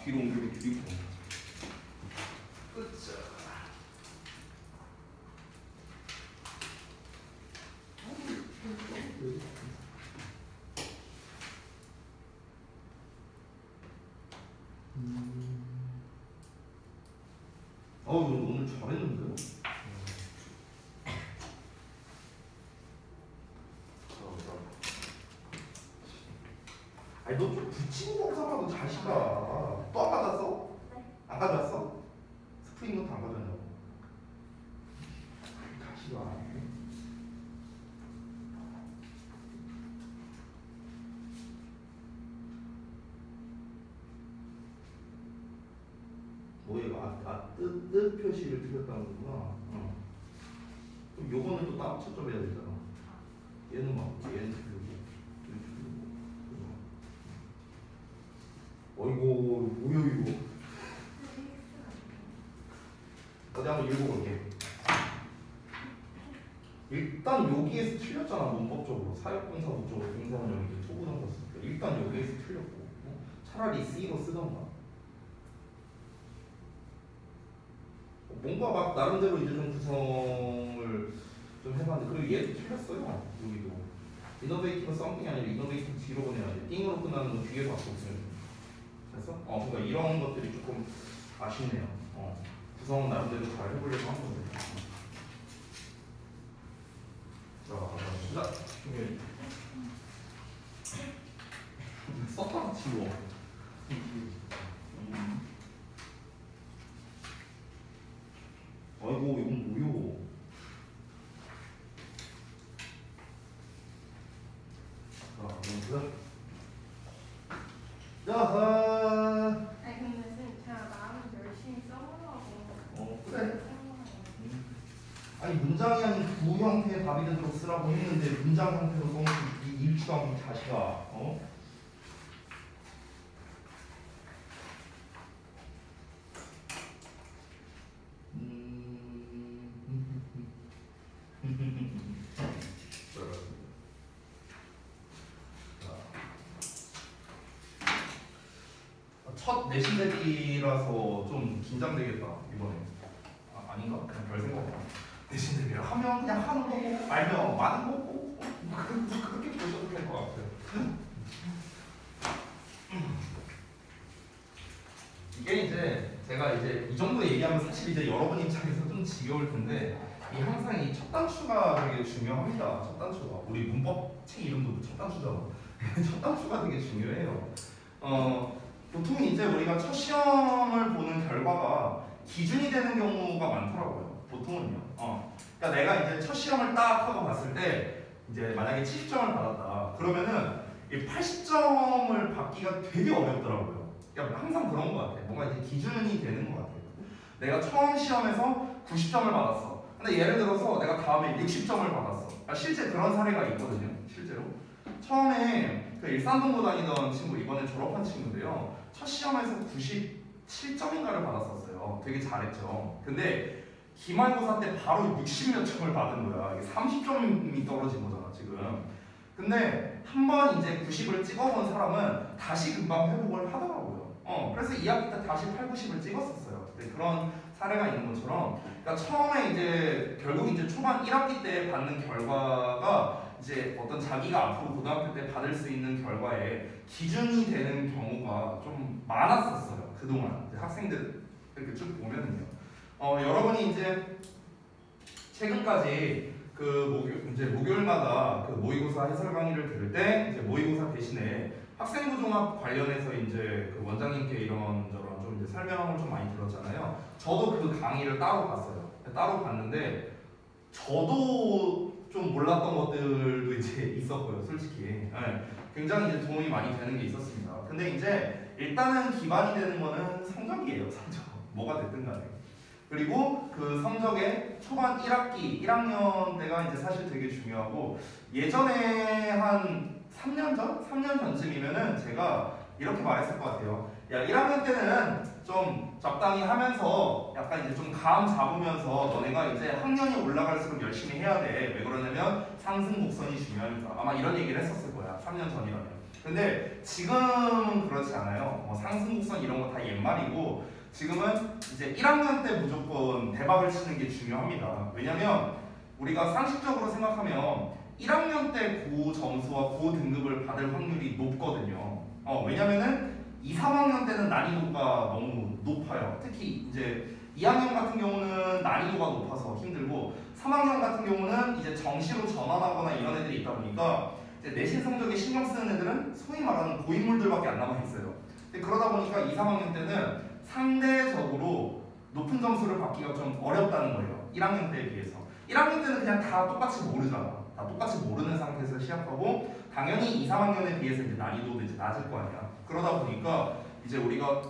뒤로 옮기고 뒤로. 으쌰. 오늘 잘했는데요? 아니 너 좀 붙이는 거 삼아도 자식아. 또 안 가져왔어? 네. 안 가져왔어? 스프링 노트 안 가져왔냐고. 자식아. 뭐예요? 뜻 표시를 틀렸다는 거구나. 그럼 요거는 또 따로 채점해야 되잖아. 얘는 막 얘는 틀리고 얘는 틀리고. 어이구 뭐야 이거. 어디 한번 읽어볼게. 일단 여기에서 틀렸잖아. 문법적으로 사역동사 목적으로 동사원형이 토부동사 쓰니까 일단 여기에서 틀렸고 차라리 C로 쓰던가. 뭔가 막 나름대로 이제 좀 구성을 좀 해봤는데 그리고 얘도 틀렸어요. 여기도 innovative something 아니라 innovative 뒤로 보내야 돼. 띵으로 끝나는 거 뒤에 바꿔보세요. 됐어? 그러니까 이런 것들이 조금 아쉽네요. 구성은 나름대로 잘 해보려고 한 건데. 자, 중요해. 썼다가 지워. 아이고 이건 뭐요? 야하. 아니 근데 선생님 제가 마음을 열심히 써보려고. 그래. 아니 문장이 아닌 구 형태의 답이 되도록 쓰라고 했는데 문장 형태로 써놓고 이 일치감이 자식아. 첫 내신 대비라서 좀 긴장되겠다 이번에. 아닌가? 그냥 별 생각 없나? 내신 대비를 하면 그냥 하는 거고 알면 많은 거고 그렇게 보셔도 될 것 같아요. 이게 이제 제가 이제 이 정도 얘기하면 사실 이제 여러분 입장에서 좀 지겨울 텐데 이 항상 이 첫 단추가 되게 중요합니다. 첫 단추가 우리 문법 책 이름도 첫 단추잖아. 첫 단추가 되게 중요해요. 보통 이제 우리가 첫 시험을 보는 결과가 기준이 되는 경우가 많더라고요. 보통은요. 그러니까 내가 이제 첫 시험을 딱 하고 봤을 때 이제 만약에 70점을 받았다. 그러면은 이 80점을 받기가 되게 어렵더라고요. 그러니까 항상 그런 것 같아. 뭔가 이제 기준이 되는 것 같아요. 내가 처음 시험에서 90점을 받았어. 근데 예를 들어서 내가 다음에 60점을 받았어. 그러니까 실제 그런 사례가 있거든요. 실제로. 처음에 그 일산동고 다니던 친구 이번에 졸업한 친구인데요. 첫 시험에서 97점인가를 받았었어요. 되게 잘했죠. 근데 기말고사 때 바로 60몇 점을 받은 거야. 이게 30점이 떨어진 거잖아 지금. 근데 한 번 이제 90을 찍어본 사람은 다시 금방 회복을 하더라고요. 그래서 2학기 때 다시 8, 90을 찍었었어요. 근데 그런 사례가 있는 것처럼, 그러니까 처음에 이제 결국 이제 초반 1학기 때 받는 결과가 이제 어떤 자기가 앞으로 고등학교 때 받을 수 있는 결과에 기준이 되는 경우가 좀 많았었어요. 그동안 학생들 이렇게 쭉 보면은요. 여러분이 이제 최근까지 이제 목요일마다 그 모의고사 해설 강의를 들을 때 이제 모의고사 대신에 학생부 종합 관련해서 이제 그 원장님께 이런저런 좀 이제 설명을 좀 많이 들었잖아요. 저도 그 강의를 따로 봤어요. 따로 봤는데 저도 좀 몰랐던 것들도 이제 있었고요, 솔직히. 네, 굉장히 이제 도움이 많이 되는 게 있었습니다. 근데 이제 일단은 기반이 되는 거는 성적이에요, 성적. 뭐가 됐든 간에. 그리고 그 성적의 초반 1학기, 1학년 때가 이제 사실 되게 중요하고, 예전에 한 3년 전? 3년 전쯤이면은 제가 이렇게 말했을 것 같아요. 야, 1학년 때는 좀 적당히 하면서 약간 이제 좀 감 잡으면서 너네가 이제 학년이 올라갈수록 열심히 해야 돼. 왜 그러냐면 상승 곡선이 중요하니까. 아마 이런 얘기를 했었을 거야. 3년 전이라면. 근데 지금은 그렇지 않아요. 뭐 상승곡선 이런 거 다 옛말이고 지금은 이제 1학년 때 무조건 대박을 치는 게 중요합니다. 왜냐면 우리가 상식적으로 생각하면 1학년 때 고 점수와 고 등급을 받을 확률이 높거든요. 왜냐면은 2, 3학년 때는 난이도가 너무 높아요. 특히 이제 2학년 같은 경우는 난이도가 높아서 힘들고 3학년 같은 경우는 이제 정시로 전환하거나 이런 애들이 있다 보니까 이제 내신 성적에 신경 쓰는 애들은 소위 말하는 고인물들밖에 안 남아 있어요. 근데 그러다 보니까 2, 3학년 때는 상대적으로 높은 점수를 받기가 좀 어렵다는 거예요. 1학년 때에 비해서. 1학년 때는 그냥 다 똑같이 모르잖아. 다 똑같이 모르는 상태에서 시작하고 당연히 2, 3학년에 비해서 이제 난이도도 이제 낮을 거 아니야. 그러다 보니까 이제 우리가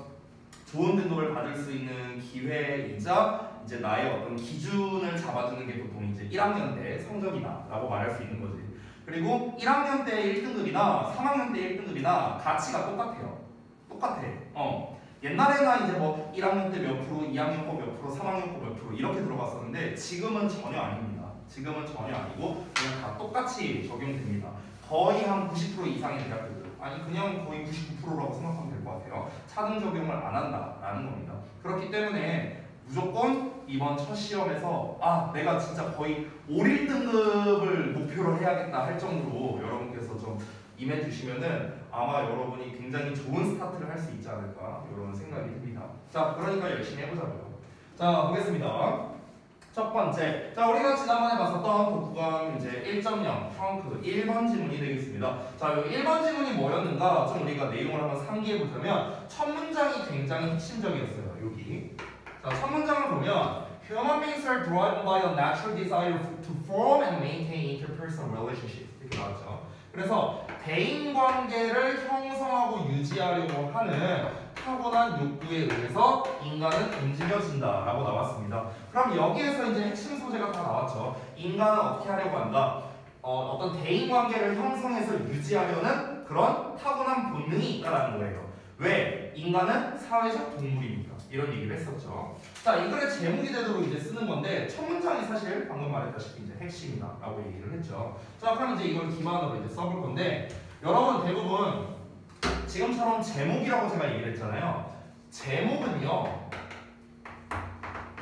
좋은 등급을 받을 수 있는 기회이자 이제 나의 어떤 기준을 잡아주는 게 보통 이제 1학년 때 성적이다라고 말할 수 있는 거지. 그리고 1학년 때 1등급이나 3학년 때 1등급이나 가치가 똑같아요. 똑같아. 옛날에나 이제 뭐 1학년 때 몇 프로, 2학년 거 몇 프로, 3학년 거 몇 프로 이렇게 들어갔었는데 지금은 전혀 아닙니다. 지금은 전혀 아니고 그냥 다 똑같이 적용됩니다. 거의 한 90% 이상의 대학교들, 아니 그냥 거의 99%라고 생각하면 될 것 같아요. 차등 적용을 안 한다라는 겁니다. 그렇기 때문에 무조건 이번 첫 시험에서 내가 진짜 거의 5, 1등급을 목표로 해야겠다 할 정도로 여러분께서 좀 임해주시면은 아마 여러분이 굉장히 좋은 스타트를 할 수 있지 않을까 이런 생각이 듭니다. 자, 그러니까 열심히 해보자고요. 자, 보겠습니다. 첫 번째, 자 우리가 지난번에 봤었던 독후감 이제 1.0 프랑크 1번 지문이 되겠습니다. 자, 여기 1번 지문이 뭐였는가 좀 우리가 내용을 한번 상기해보자면 첫 문장이 굉장히 핵심적이었어요. 여기. 자, 첫 문장을 보면 Human beings are driven by a natural desire to form and maintain interpersonal relationships 이렇게 나왔죠. 그래서 대인관계를 형성하고 유지하려고 하는 타고난 욕구에 의해서 인간은 움직여진다라고 나왔습니다. 그럼 여기에서 이제 핵심 소재가 다 나왔죠. 인간은 어떻게 하려고 한다? 어떤 대인관계를 형성해서 유지하려는 그런 타고난 본능이 있다라는 거예요. 왜? 인간은 사회적 동물이니까. 이런 얘기를 했었죠. 자, 이 글의 제목이 되도록 이제 쓰는 건데 첫 문장이 사실 방금 말했다시피 이제 핵심이다라고 얘기를 했죠. 자, 그럼 이제 이걸 기반으로 이제 써볼 건데 여러분 대부분 지금처럼 제목이라고 제가 얘기를 했잖아요. 제목은요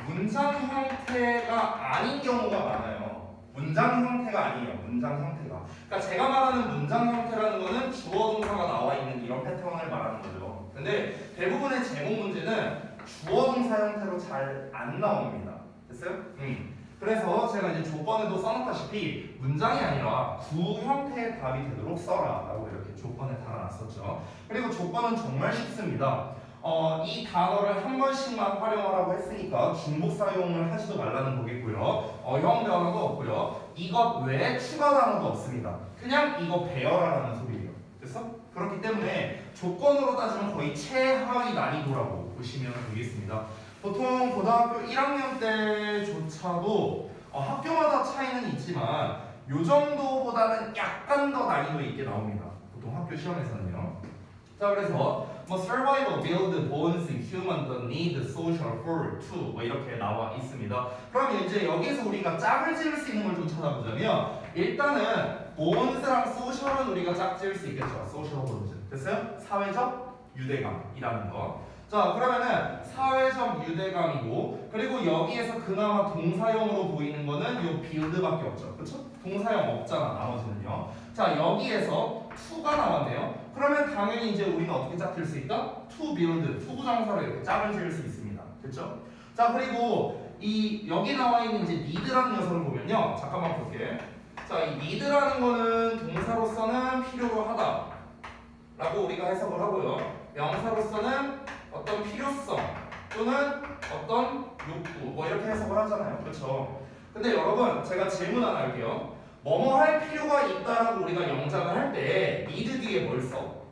문장 형태가 아닌 경우가 많아요. 문장 형태가 아니에요. 문장 형태가. 그러니까 제가 말하는 문장 형태라는 거는 주어 동사가 나와 있는 이런 패턴을 말하는 거죠. 근데 대부분의 제목 문제는 주어 동사 형태로 잘 안 나옵니다. 됐어요? 그래서 제가 이제 조건에도 써놨다시피 문장이 아니라 구 형태의 답이 되도록 써라 라고 이렇게 조건에 달아놨었죠. 그리고 조건은 정말 쉽습니다. 이 단어를 한 번씩만 활용하라고 했으니까 중복 사용을 하지도 말라는 거겠고요. 어형 단어도 없고요. 이것 외에 추가 단어도 없습니다. 그냥 이거 배워라라는 소리예요. 됐어? 그렇기 때문에 조건으로 따지면 거의 최하위 난이도라고 보시면 되겠습니다. 보통 고등학교 1학년 때조차도 학교마다 차이는 있지만 요 정도보다는 약간 더 난이도 있게 나옵니다. 보통 학교 시험에서는요. 자, 그래서 뭐 survival, build, bones, human, the need, social, for, to 뭐 이렇게 나와 있습니다. 그럼 이제 여기서 우리가 짝을 지을 수 있는 걸 좀 찾아보자면 일단은 bones랑 social은 우리가 짝 지을 수 있겠죠. social bonds. 됐어요? 사회적 유대감이라는 거. 자, 그러면은 사회적 유대감이고 그리고 여기에서 그나마 동사형으로 보이는 거는 요 build밖에 없죠. 그쵸? 동사형 없잖아, 나머지는요. 자, 여기에서 to가 나왔네요. 그러면 당연히 이제 우리는 어떻게 짝질 수 있다? to build, 투부정사로 이렇게 짝을 지을 수 있습니다. 됐죠? 자, 그리고 이 여기 나와 있는 이제 need라는 녀석을 보면요. 잠깐만 볼게. 자, 이 need라는 거는 동사로서는 필요로 하다 라고 우리가 해석을 하고요. 명사로서는 어떤 필요성 또는 어떤 욕구 뭐 이렇게 해석을 하잖아요. 그렇죠? 근데 여러분 제가 질문 하나 할게요. 뭐뭐 할 필요가 있다라고 우리가 영작을 할 때 need 뒤에 뭘 써?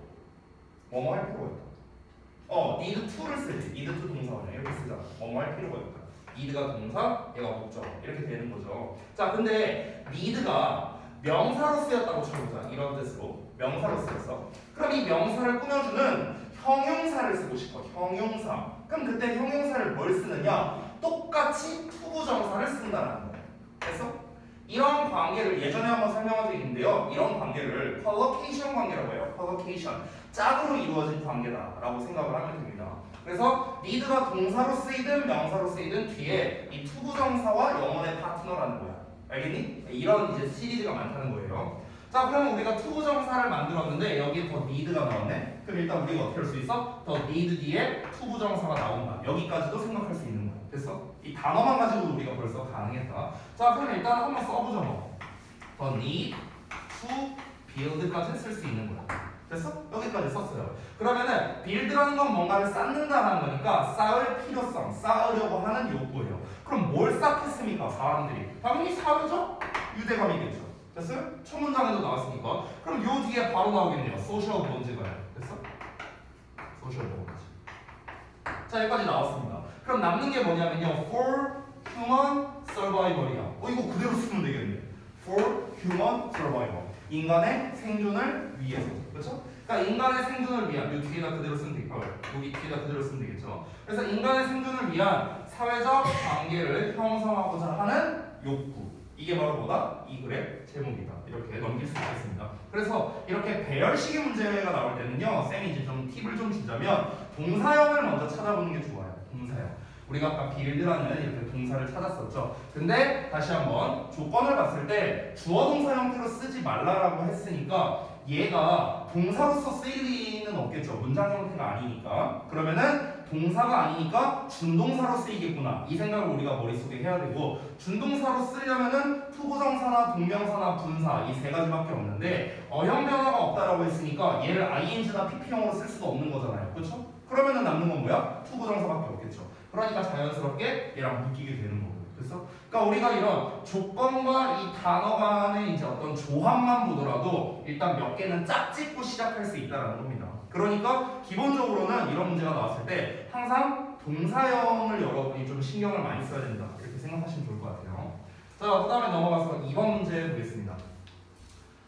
뭐뭐 할 필요가 있다. need to를 쓰지. need to 동사원이야. 이렇게 쓰잖아. 뭐뭐 할 필요가 있다. need가 동사, 얘가 목적 이렇게 되는 거죠. 자, 근데 need가 명사로 쓰였다고 쳐보자. 이런 뜻으로 명사로 쓰였어. 그럼 이 명사를 꾸며주는 형용사를 쓰고 싶어. 형용사. 그럼 그때 형용사를 뭘 쓰느냐? 똑같이 투부정사를 쓴다는 거야. 됐어? 이런 관계를 예전에 한번 설명한 적이 있는데요. 이런 관계를 컬러케이션 관계라고 해요. 컬러케이션. 짝으로 이루어진 관계다라고 생각을 하면 됩니다. 그래서 need가 동사로 쓰이든 명사로 쓰이든 뒤에 이 투부정사와 영혼의 파트너라는 거야. 알겠니? 이런 이제 시리즈가 많다는 거예요. 자, 그러면 우리가 투부정사를 만들었는데 여기에 더 need가 나왔네. 그럼 일단 우리가 어떻게 할 수 있어? 더 need 뒤에 투부정사가 나온다. 여기까지도 생각할 수 있는 거야. 됐어? 이 단어만 가지고도 우리가 벌써 가능했다. 자, 그럼 일단 한번 써보자 뭐. 더 need to build까지 쓸 수 있는 거야. 됐어? 여기까지 썼어요. 그러면은 build라는 건 뭔가를 쌓는다라는 거니까 쌓을 필요성, 쌓으려고 하는 욕구예요. 그럼 뭘 쌓겠습니까? 사람들이. 당연히 사회적 유대감이겠죠. 됐어요? 첫 문장에도 나왔으니까. 그럼 요 뒤에 바로 나오겠네요. social bonds가요. 됐어? social bonds. 자, 여기까지 나왔습니다. 그럼 남는 게 뭐냐면요. for human survival이야. 이거 그대로 쓰면 되겠네. for human survival. 인간의 생존을 위해서. 그렇죠? 그러니까 인간의 생존을 위한 이 뒤에다 그대로 쓰면 되겠고 여기 뒤에다 그대로 쓰면 되겠죠. 그래서 인간의 생존을 위한 사회적 관계를 형성하고자 하는 욕구. 이게 바로 뭐다? 이 글의 제목이다. 이렇게 넘길 수 있겠습니다. 그래서 이렇게 배열식의 문제가 나올 때는요, 쌤이 이제 좀 팁을 좀 주자면 동사형을 먼저 찾아보는 게 좋아요. 동사형. 우리가 아까 build라는 이렇게 동사를 찾았었죠. 근데 다시 한번 조건을 봤을 때 주어 동사 형태로 쓰지 말라라고 했으니까 얘가 동사로서 쓰일 리는 없겠죠. 문장 형태가 아니니까. 그러면은 동사가 아니니까 준동사로 쓰이겠구나. 이 생각을 우리가 머릿속에 해야 되고 준동사로 쓰려면은 투부정사나 동명사나 분사 이 세 가지밖에 없는데 어형 변화가 없다라고 했으니까 얘를 ing나 pp형으로 쓸 수가 없는 거잖아요. 그렇죠? 그러면은 남는 건 뭐야? 투부정사밖에 없겠죠. 그러니까 자연스럽게 얘랑 묶이게 되는 거고요. 그래서 그러니까 우리가 이런 조건과 이 단어 간의 이제 어떤 조합만 보더라도 일단 몇 개는 짝짓고 시작할 수 있다는 겁니다. 그러니까 기본적으로는 이런 문제가 나왔을 때 항상 동사형을 여러분이 좀 신경을 많이 써야 된다. 이렇게 생각하시면 좋을 것 같아요. 자, 그 다음에 넘어가서 2번 문제 보겠습니다.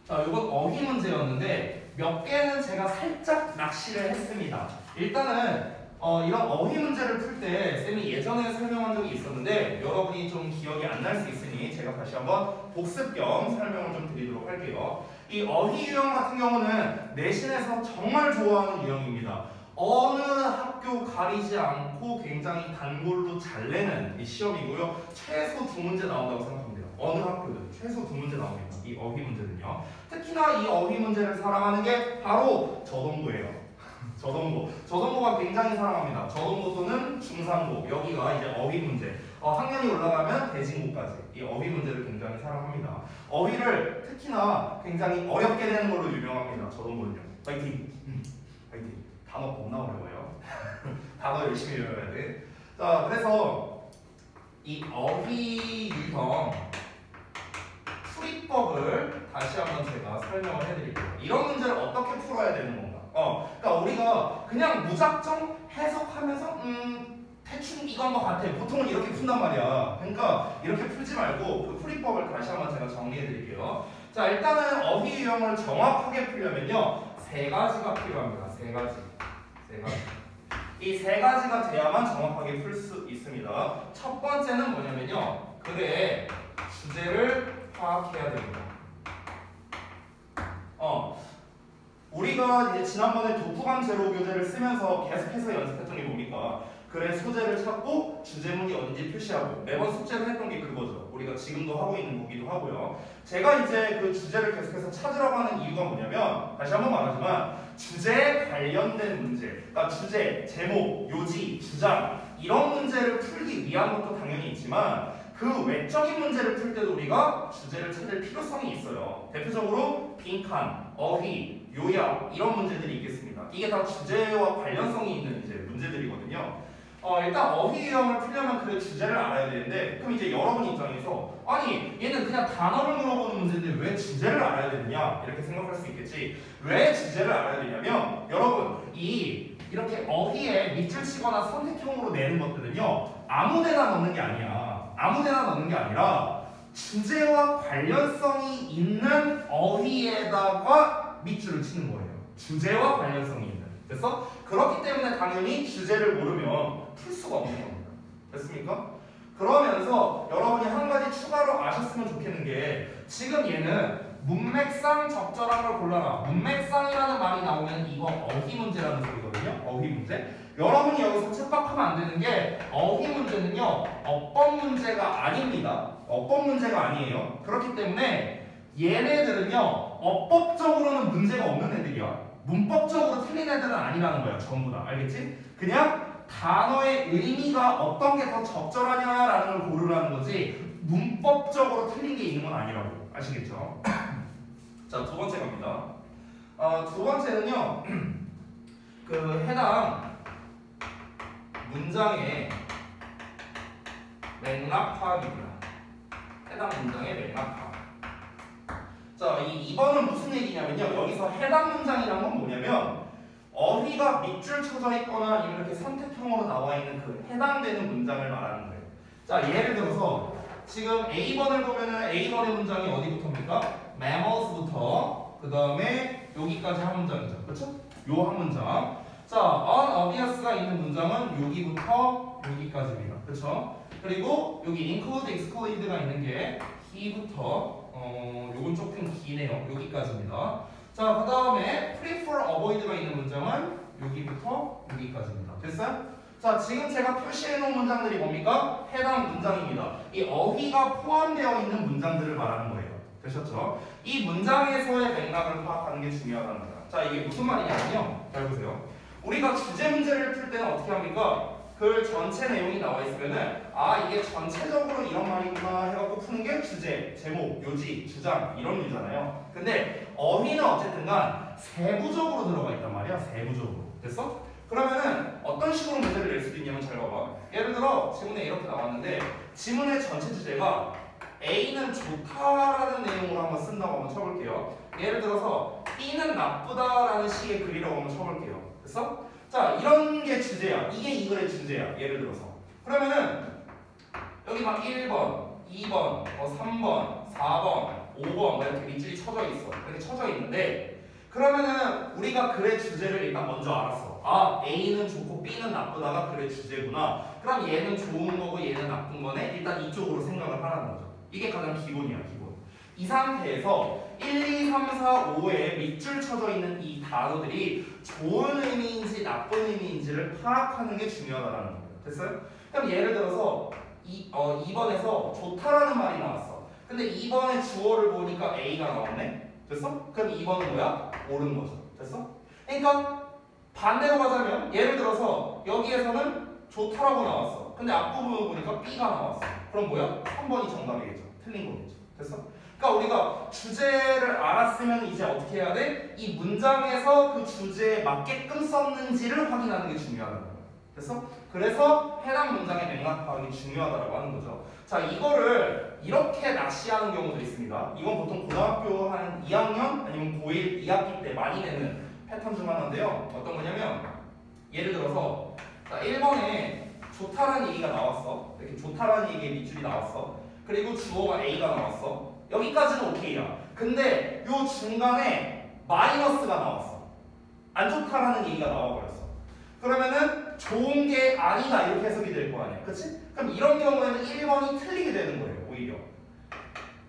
자, 이건 어휘 문제였는데 몇 개는 제가 살짝 낚시를 했습니다. 일단은 이런 어휘 문제를 풀 때 쌤이 예전에 설명한 적이 있었는데 여러분이 좀 기억이 안 날 수 있으니 제가 다시 한번 복습 겸 설명을 좀 드리도록 할게요. 이 어휘 유형 같은 경우는 내신에서 정말 좋아하는 유형입니다. 어느 학교 가리지 않고 굉장히 단골로 잘 내는 이 시험이고요. 최소 2문제 나온다고 생각하면 돼요. 어느 학교든 최소 2문제 나옵니다. 이 어휘 문제는요. 특히나 이 어휘 문제를 사랑하는 게 바로 저동고예요. 저동고가 굉장히 사랑합니다. 저동고 또는 중상고, 여기가 이제 어휘 문제. 학년이 올라가면 대진고까지 이 어휘 문제를 굉장히 사랑합니다. 어휘를 특히나 굉장히 어렵게 되는 걸로 유명합니다. 저동고는요. 파이팅! 파이팅! 단어 겁나 어려워요. 단어 열심히 외워야 돼. 자, 그래서 이 어휘 유형 풀이법을 다시 한번 제가 설명을 해드릴게요. 이런 문제를 어떻게 풀어야 되는 건가? 그러니까 우리가 그냥 무작정 해석하면서 대충 이건 것 같아. 보통은 이렇게 푼단 말이야. 그러니까 이렇게 풀지 말고 그 풀이법을 다시 한번 제가 정리해 드릴게요. 자, 일단은 어휘 유형을 정확하게 풀려면요 3가지가 필요합니다. 3가지. 이 3가지가 돼야만 정확하게 풀 수 있습니다. 첫 번째는 뭐냐면요 글의 주제를 파악해야 됩니다. 우리가 이제 지난번에 독후감 제로 교재를 쓰면서 계속해서 연습했던 게 뭡니까? 글의 소재를 찾고 주제문이 어딘지 표시하고 매번 숙제를 했던 게 그거죠. 우리가 지금도 하고 있는 거기도 하고요. 제가 이제 그 주제를 계속해서 찾으라고 하는 이유가 뭐냐면 다시 한번 말하지만 주제에 관련된 문제, 그러니까 주제, 제목, 요지, 주장 이런 문제를 풀기 위한 것도 당연히 있지만 그 외적인 문제를 풀 때도 우리가 주제를 찾을 필요성이 있어요. 대표적으로 빈칸, 어휘, 요약 이런 문제들이 있겠습니다. 이게 다 주제와 관련성이 있는 이제 문제들이거든요. 일단 어휘 유형을 풀려면 그 주제를 알아야 되는데 그럼 이제 여러분 입장에서 아니 얘는 그냥 단어를 물어보는 문제인데 왜 주제를 알아야 되느냐 이렇게 생각할 수 있겠지. 왜 주제를 알아야 되냐면 여러분 이렇게 어휘에 밑줄 치거나 선택형으로 내는 것들은요 아무데나 넣는 게 아니야. 아무데나 넣는 게 아니라 주제와 관련성이 있는 어휘에다가 밑줄을 치는 거예요. 주제와 관련성이 있는. 됐어? 그렇기 때문에 당연히 주제를 모르면 풀 수가 없는 겁니다. 됐습니까? 그러면서 여러분이 한 가지 추가로 아셨으면 좋겠는 게 지금 얘는 문맥상 적절한 걸 골라라. 문맥상이라는 말이 나오면 이거 어휘 문제라는 소리거든요. 어휘 문제. 여러분이 여기서 착각하면 안 되는 게 어휘 문제는요. 어법 문제가 아닙니다. 어법 문제가 아니에요. 그렇기 때문에 얘네들은요. 어법적으로는 문제가 없는 애들이야. 문법적으로 틀린 애들은 아니라는 거야. 전부 다. 알겠지? 그냥 단어의 의미가 어떤 게 더 적절하냐라는 걸 고르라는 거지 문법적으로 틀린 게 있는 건 아니라고. 아시겠죠? 자, 두 번째 갑니다. 두 번째는요. 그 해당 문장의 맥락 파악입니다. 해당 문장의 맥락 파악. 자, 이 2번은 무슨 얘기냐면요. 여기서 해당 문장이란 건 뭐냐면 어휘가 밑줄 쳐져 있거나 아니면 이렇게 선택형으로 나와 있는 그 해당되는 문장을 말하는 거예요. 자, 예를 들어서 지금 A번을 보면은 A번의 문장이 어디부터입니까? mammals부터 그 다음에 여기까지 한 문장이죠. 그렇죠? 요 한 문장. 자, unobvious가 있는 문장은 여기부터 여기까지입니다. 그렇죠? 그리고 여기 include, exclude가 있는 게 he부터 요건 조금 기네요. 여기까지입니다. 자, 그 다음에 prefer, avoid가 있는 문장은 여기부터 여기까지입니다. 됐어요? 자, 지금 제가 표시해 놓은 문장들이 뭡니까? 해당 문장입니다. 이 어휘가 포함되어 있는 문장들을 말하는 거예요. 되셨죠? 이 문장에서의 맥락을 파악하는 게 중요하다는 거야. 자, 이게 무슨 말이냐면요. 잘 보세요. 우리가 주제 문제를 풀 때는 어떻게 합니까? 그 전체 내용이 나와 있으면은 아, 이게 전체적으로 이런 말이구나 해갖고 푸는 게 주제, 제목, 요지, 주장 이런 류잖아요. 근데 어휘는 어쨌든간 세부적으로 들어가 있단 말이야. 세부적으로. 됐어? 그러면은 어떤 식으로 문제를 낼 수도 있냐면 잘 봐봐. 예를 들어 지문에 이렇게 나왔는데 지문의 전체 주제가 A는 좋다라는 내용으로 한번 쓴다고 한번 쳐볼게요. 예를 들어서 B는 나쁘다라는 식의 글이라고 한번 쳐볼게요. 됐어? 자, 이런 게 주제야. 이게 이 글의 주제야. 예를 들어서. 그러면은 여기 막 1번, 2번, 3번, 4번, 5번 이렇게 밑줄이 쳐져 있어. 이렇게 쳐져 있는데 그러면은 우리가 글의 주제를 일단 먼저 알았어. 아, A는 좋고 B는 나쁘다가 글의 주제구나. 그럼 얘는 좋은 거고 얘는 나쁜 거네. 일단 이쪽으로 생각을 하라는 거죠. 이게 가장 기본이야, 기본. 이 상태에서 1, 2, 3, 4, 5에 밑줄 쳐져 있는 이 단어들이 좋은 의미인지 나쁜 의미인지를 파악하는 게 중요하다는 거예요. 됐어요? 그럼 예를 들어서 2번에서 좋다라는 말이 나왔어. 근데 2번의 주어를 보니까 A가 나왔네. 됐어? 그럼 2번은 뭐야? 옳은 거죠. 됐어? 그러니까 반대로 가자면 예를 들어서 여기에서는 좋다라고 나왔어. 근데 앞부분을 보니까 B가 나왔어. 그럼 뭐야? 3번이 정답이겠죠. 틀린 거겠죠. 됐어? 그러니까 우리가 주제를 알았으면 이제 어떻게 해야 돼? 이 문장에서 그 주제에 맞게끔 썼는지를 확인하는 게 중요하다는 거야. 됐어? 그래서 해당 문장의 맥락 파악이 중요하다고 하는 거죠. 자, 이거를 이렇게 낚시하는 경우도 있습니다. 이건 보통 고등학교 한 2학년 아니면 고1 2학기 때 많이 내는 패턴 중 하나인데요. 어떤 거냐면 예를 들어서 자, 1번에 좋다라는 얘기가 나왔어. 이렇게 좋다라는 얘기의 밑줄이 나왔어. 그리고 주어가 A가 나왔어. 여기까지는 오케이야. 근데 요 중간에 마이너스가 나왔어. 안 좋다라는 얘기가 나와버렸어. 그러면은 좋은 게 아니다 이렇게 해석이 될 거 아니야. 그치? 그럼 이런 경우에는 1번이 틀리게 되는 거예요. 오히려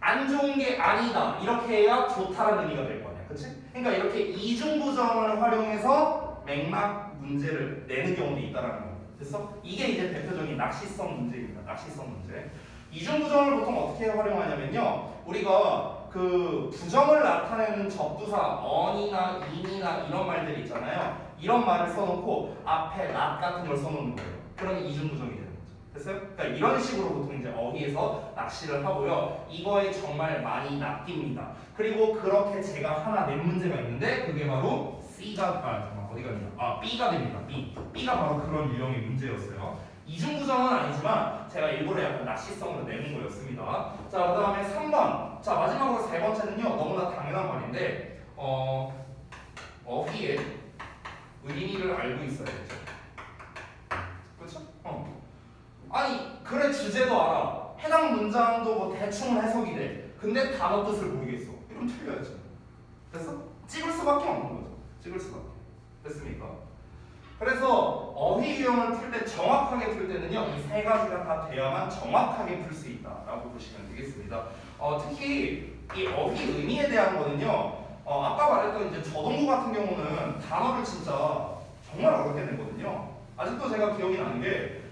안 좋은 게 아니다 이렇게 해야 좋다라는 의미가 될 거 아니야. 그치? 그러니까 이렇게 이중부정을 활용해서 맥락 문제를 내는 경우도 있다라는 거야. 됐어? 이게 이제 대표적인 낚시성 문제입니다. 낚시성 문제. 이중부정을 보통 어떻게 활용하냐면요. 우리가 그 부정을 나타내는 접두사 on이나 in이나 이런 말들이 있잖아요. 이런 말을 써놓고 앞에 not 같은 걸 써놓는 거예요. 그러면 이중부정이 되는 거죠. 됐어요? 그러니까 이런 식으로 보통 이제 어휘에서 낚시를 하고요. 이거에 정말 많이 낚입니다. 그리고 그렇게 제가 하나 낸 문제가 있는데 그게 바로 C가 잠깐 어디 갔냐? B가 됩니다. B가 바로 그런 유형의 문제였어요. 이중부정은 아니지만 제가 일부러 약간 낚시성으로 내는 거였습니다. 자, 그 다음에 3번. 자, 마지막으로 세 번째는요. 너무나 당연한 말인데 어휘의 의미를 알고 있어야 되죠. 그렇죠? 아니, 글의 주제도 알아. 해당 문장도 뭐 대충 해석이 돼. 근데 단어 뜻을 모르겠어. 이러면 틀려야죠. 됐어? 찍을 수밖에 없는 거죠. 찍을 수밖에. 됐습니까? 그래서 어휘 어휘 유형을 풀 때 정확하게 풀 때는요 이 세 가지가 다 돼야만 정확하게 풀 수 있다라고 보시면 되겠습니다. 특히 이 어휘 의미에 대한 거는요 아까 말했던 이제 저동구 같은 경우는 단어를 진짜 정말 어렵게 냈거든요. 아직도 제가 기억이 나는 게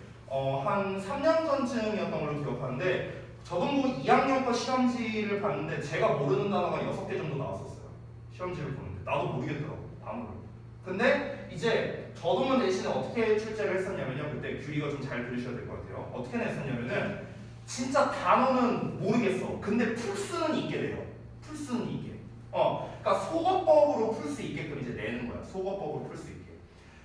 한 3년 전쯤이었던 걸로 기억하는데 저동구 2학년 거 시험지를 봤는데 제가 모르는 단어가 6개 정도 나왔었어요. 시험지를 보는데 나도 모르겠더라고 단어를. 근데 이제 저동문 대신에 어떻게 출제를 했었냐면요. 그때 규리가 좀 잘 들으셔야 될 것 같아요. 어떻게 냈었냐면은 진짜 단어는 모르겠어. 근데 풀수는 있게 돼요. 풀수는 있게. 그러니까 속어법으로 풀 수 있게끔 이제 내는 거야. 속어법으로 풀 수 있게.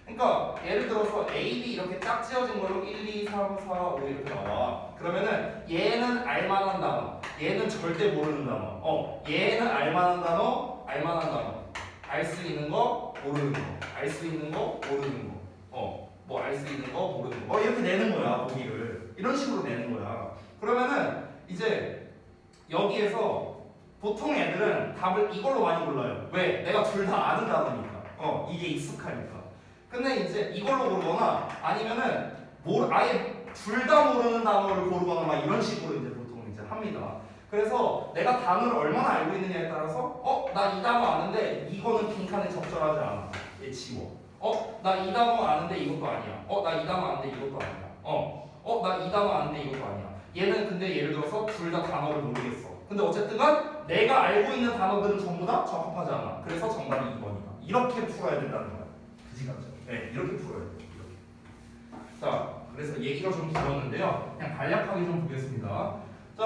그러니까 예를 들어서 A, B 이렇게 짝 지어진 걸로 1, 2, 3, 4, 5 이렇게 나와. 그러면은 얘는 알만한 단어, 얘는 절대 모르는 단어. 얘는 알만한 단어, 알만한 단어. 알 수 있는 거, 모르는 거. 알 수 있는 거, 모르는 거. 뭐 알 수 있는 거, 모르는 거. 이렇게 내는 거야, 보기를. 이런 식으로 내는 거야. 그러면은 이제 여기에서 보통 애들은 답을 이걸로 많이 골라요. 왜? 내가 둘 다 아는 단어니까. 이게 익숙하니까. 근데 이제 이걸로 고르거나 아니면은 아예 둘 다 모르는 단어를 고르거나 막 이런 식으로 이제 보통 이제 합니다. 그래서 내가 단어를 얼마나 알고 있느냐에 따라서 나 이 단어 아는데 이거는 빈칸에 적절하지 않아. 얘 지워. 나 이 단어 아는데 이것도 아니야. 나 이 단어 아는데 이것도 아니야. 나 이 단어 아는데 이것도 아니야. 얘는 근데 예를 들어서 둘 다 단어를 모르겠어. 근데 어쨌든간 내가 알고 있는 단어들은 전부 다 적합하지 않아. 그래서 정답이 2번이다. 이렇게 풀어야 된다는 거야. 그지 같죠? 네, 이렇게 풀어야 돼요. 이렇게. 자, 그래서 얘기가 좀 길었는데요. 그냥 간략하게 좀 보겠습니다. 자,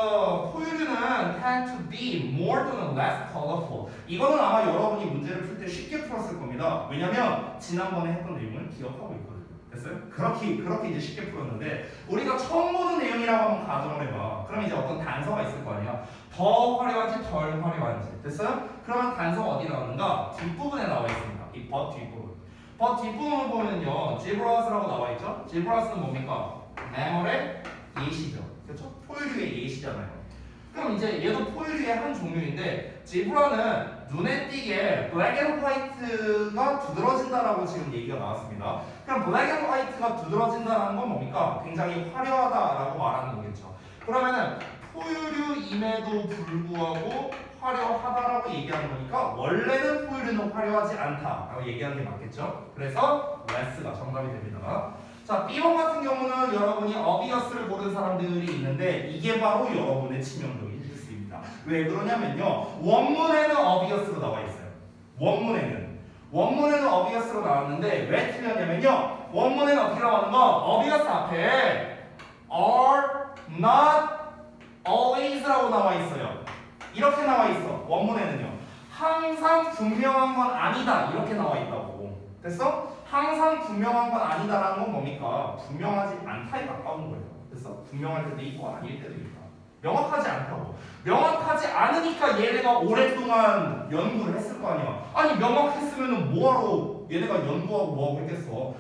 포유류는 tend to be more 또는 less colorful. 이거는 아마 여러분이 문제를 풀 때 쉽게 풀었을 겁니다. 왜냐면 지난번에 했던 내용을 기억하고 있거든요. 됐어요? 그렇게 이제 쉽게 풀었는데 우리가 처음 보는 내용이라고 한번 가정을 해봐. 그럼 이제 어떤 단서가 있을 거 아니야. 더 화려한지 덜 화려한지. 됐어요? 그러면 단서가 어디 나오는가? 뒷부분에 나와 있습니다. 이 but 뒷부분. but 뒷부분을 보면요. zebras라고 나와 있죠? zebras는 뭡니까? 매몰의 예시죠. 그렇죠? 포유류의 예시잖아요. 그럼 이제 얘도 포유류의 한 종류인데 제브라는 눈에 띄게 블랙 앤 화이트가 두드러진다라고 지금 얘기가 나왔습니다. 그럼 블랙 앤 화이트가 두드러진다는 건 뭡니까? 굉장히 화려하다라고 말하는 거겠죠. 그러면은 포유류임에도 불구하고 화려하다라고 얘기하는 거니까 원래는 포유류는 화려하지 않다라고 얘기하는 게 맞겠죠. 그래서 less가 정답이 됩니다. 자, B번 같은 경우는 여러분이 obviously 고른 사람들이 있는데 이게 바로 여러분의 치명적인 실수입니다. 왜 그러냐면요. 원문에는 obviously 나와 있어요. 원문에는 obviously 나왔는데 왜 틀렸냐면요. 원문에는 어떻게 나오는 거? obvious 앞에 are not always라고 나와 있어요. 이렇게 나와 있어. 원문에는요. 항상 분명한 건 아니다. 이렇게 나와 있다고. 됐어? 항상 분명한 건 아니다라는 건 뭡니까? 분명하지 않다에 가까운 거예요. 됐어? 분명할 때도 있고 아닐 때도 있다. 명확하지 않다고. 명확하지 않으니까 얘네가 오랫동안 연구를 했을 거 아니야. 아니 명확했으면 뭐하러 얘네가 연구하고 뭐하고 했겠어.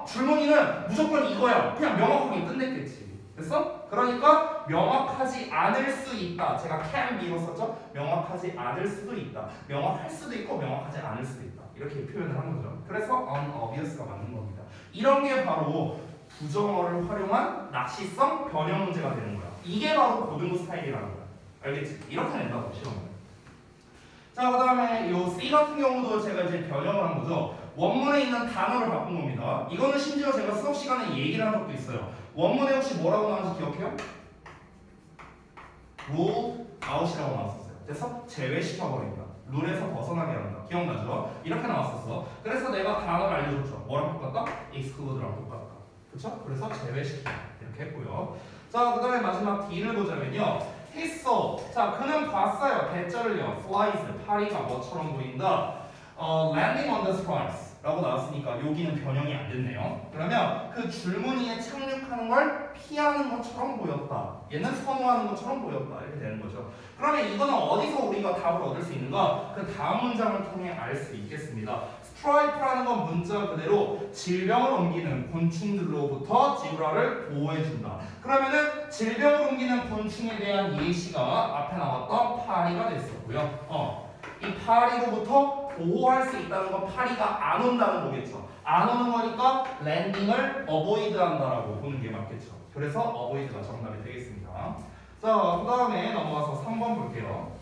줄무늬는 무조건 이거야. 그냥 명확하게 끝냈겠지. 됐어? 그러니까 명확하지 않을 수 있다. 제가 can be로 썼죠? 명확하지 않을 수도 있다. 명확할 수도 있고 명확하지 않을 수도 있다. 이렇게 표현을 한 거죠. 그래서 unobvious가 맞는 겁니다. 이런 게 바로 부정어를 활용한 낚시성 변형 문제가 되는 거야. 이게 바로 고등부 스타일이라는 거야. 알겠지? 이렇게 낸다고 시험을. 자, 그 다음에 요 C 같은 경우도 제가 이제 변형을 한 거죠. 원문에 있는 단어를 바꾼 겁니다. 이거는 심지어 제가 수업 시간에 얘기를 한 적도 있어요. 원문에 혹시 뭐라고 나왔는지 기억해요? rule out이라고 나왔었어요. 그래서 제외시켜버린다. 룰에서 벗어나게 한다. 기억나죠? 이렇게 나왔었어. 그래서 내가 단어를 알려줬죠. 뭐랑 똑같다? exclude랑 똑같다. 그쵸? 그래서 제외시킨다. 이렇게 했고요. 자, 그 다음에 마지막 D를 보자면요. he saw. 자, 그는 봤어요. 대절을요. flies. 파리가 뭐처럼 보인다. landing on the surprise. 라고 나왔으니까 여기는 변형이 안 됐네요. 그러면 그 줄무늬에 착륙하는 걸 피하는 것처럼 보였다. 얘는 선호하는 것처럼 보였다. 이렇게 되는 거죠. 그러면 이거는 어디서 우리가 답을 얻을 수 있는가? 그 다음 문장을 통해 알 수 있겠습니다. 스트라이프라는 건 문자 그대로 질병을 옮기는 곤충들로부터 지브라를 보호해준다. 그러면은 질병을 옮기는 곤충에 대한 예시가 앞에 나왔던 파리가 됐었고요. 이 파리로부터 보호할 수 있다는 건 파리가 안 온다는 거겠죠. 안 오는 거니까 랜딩을 어보이드 한다라고 보는 게 맞겠죠. 그래서 어보이드가 정답이 되겠습니다. 자, 그 다음에 넘어가서 3번 볼게요.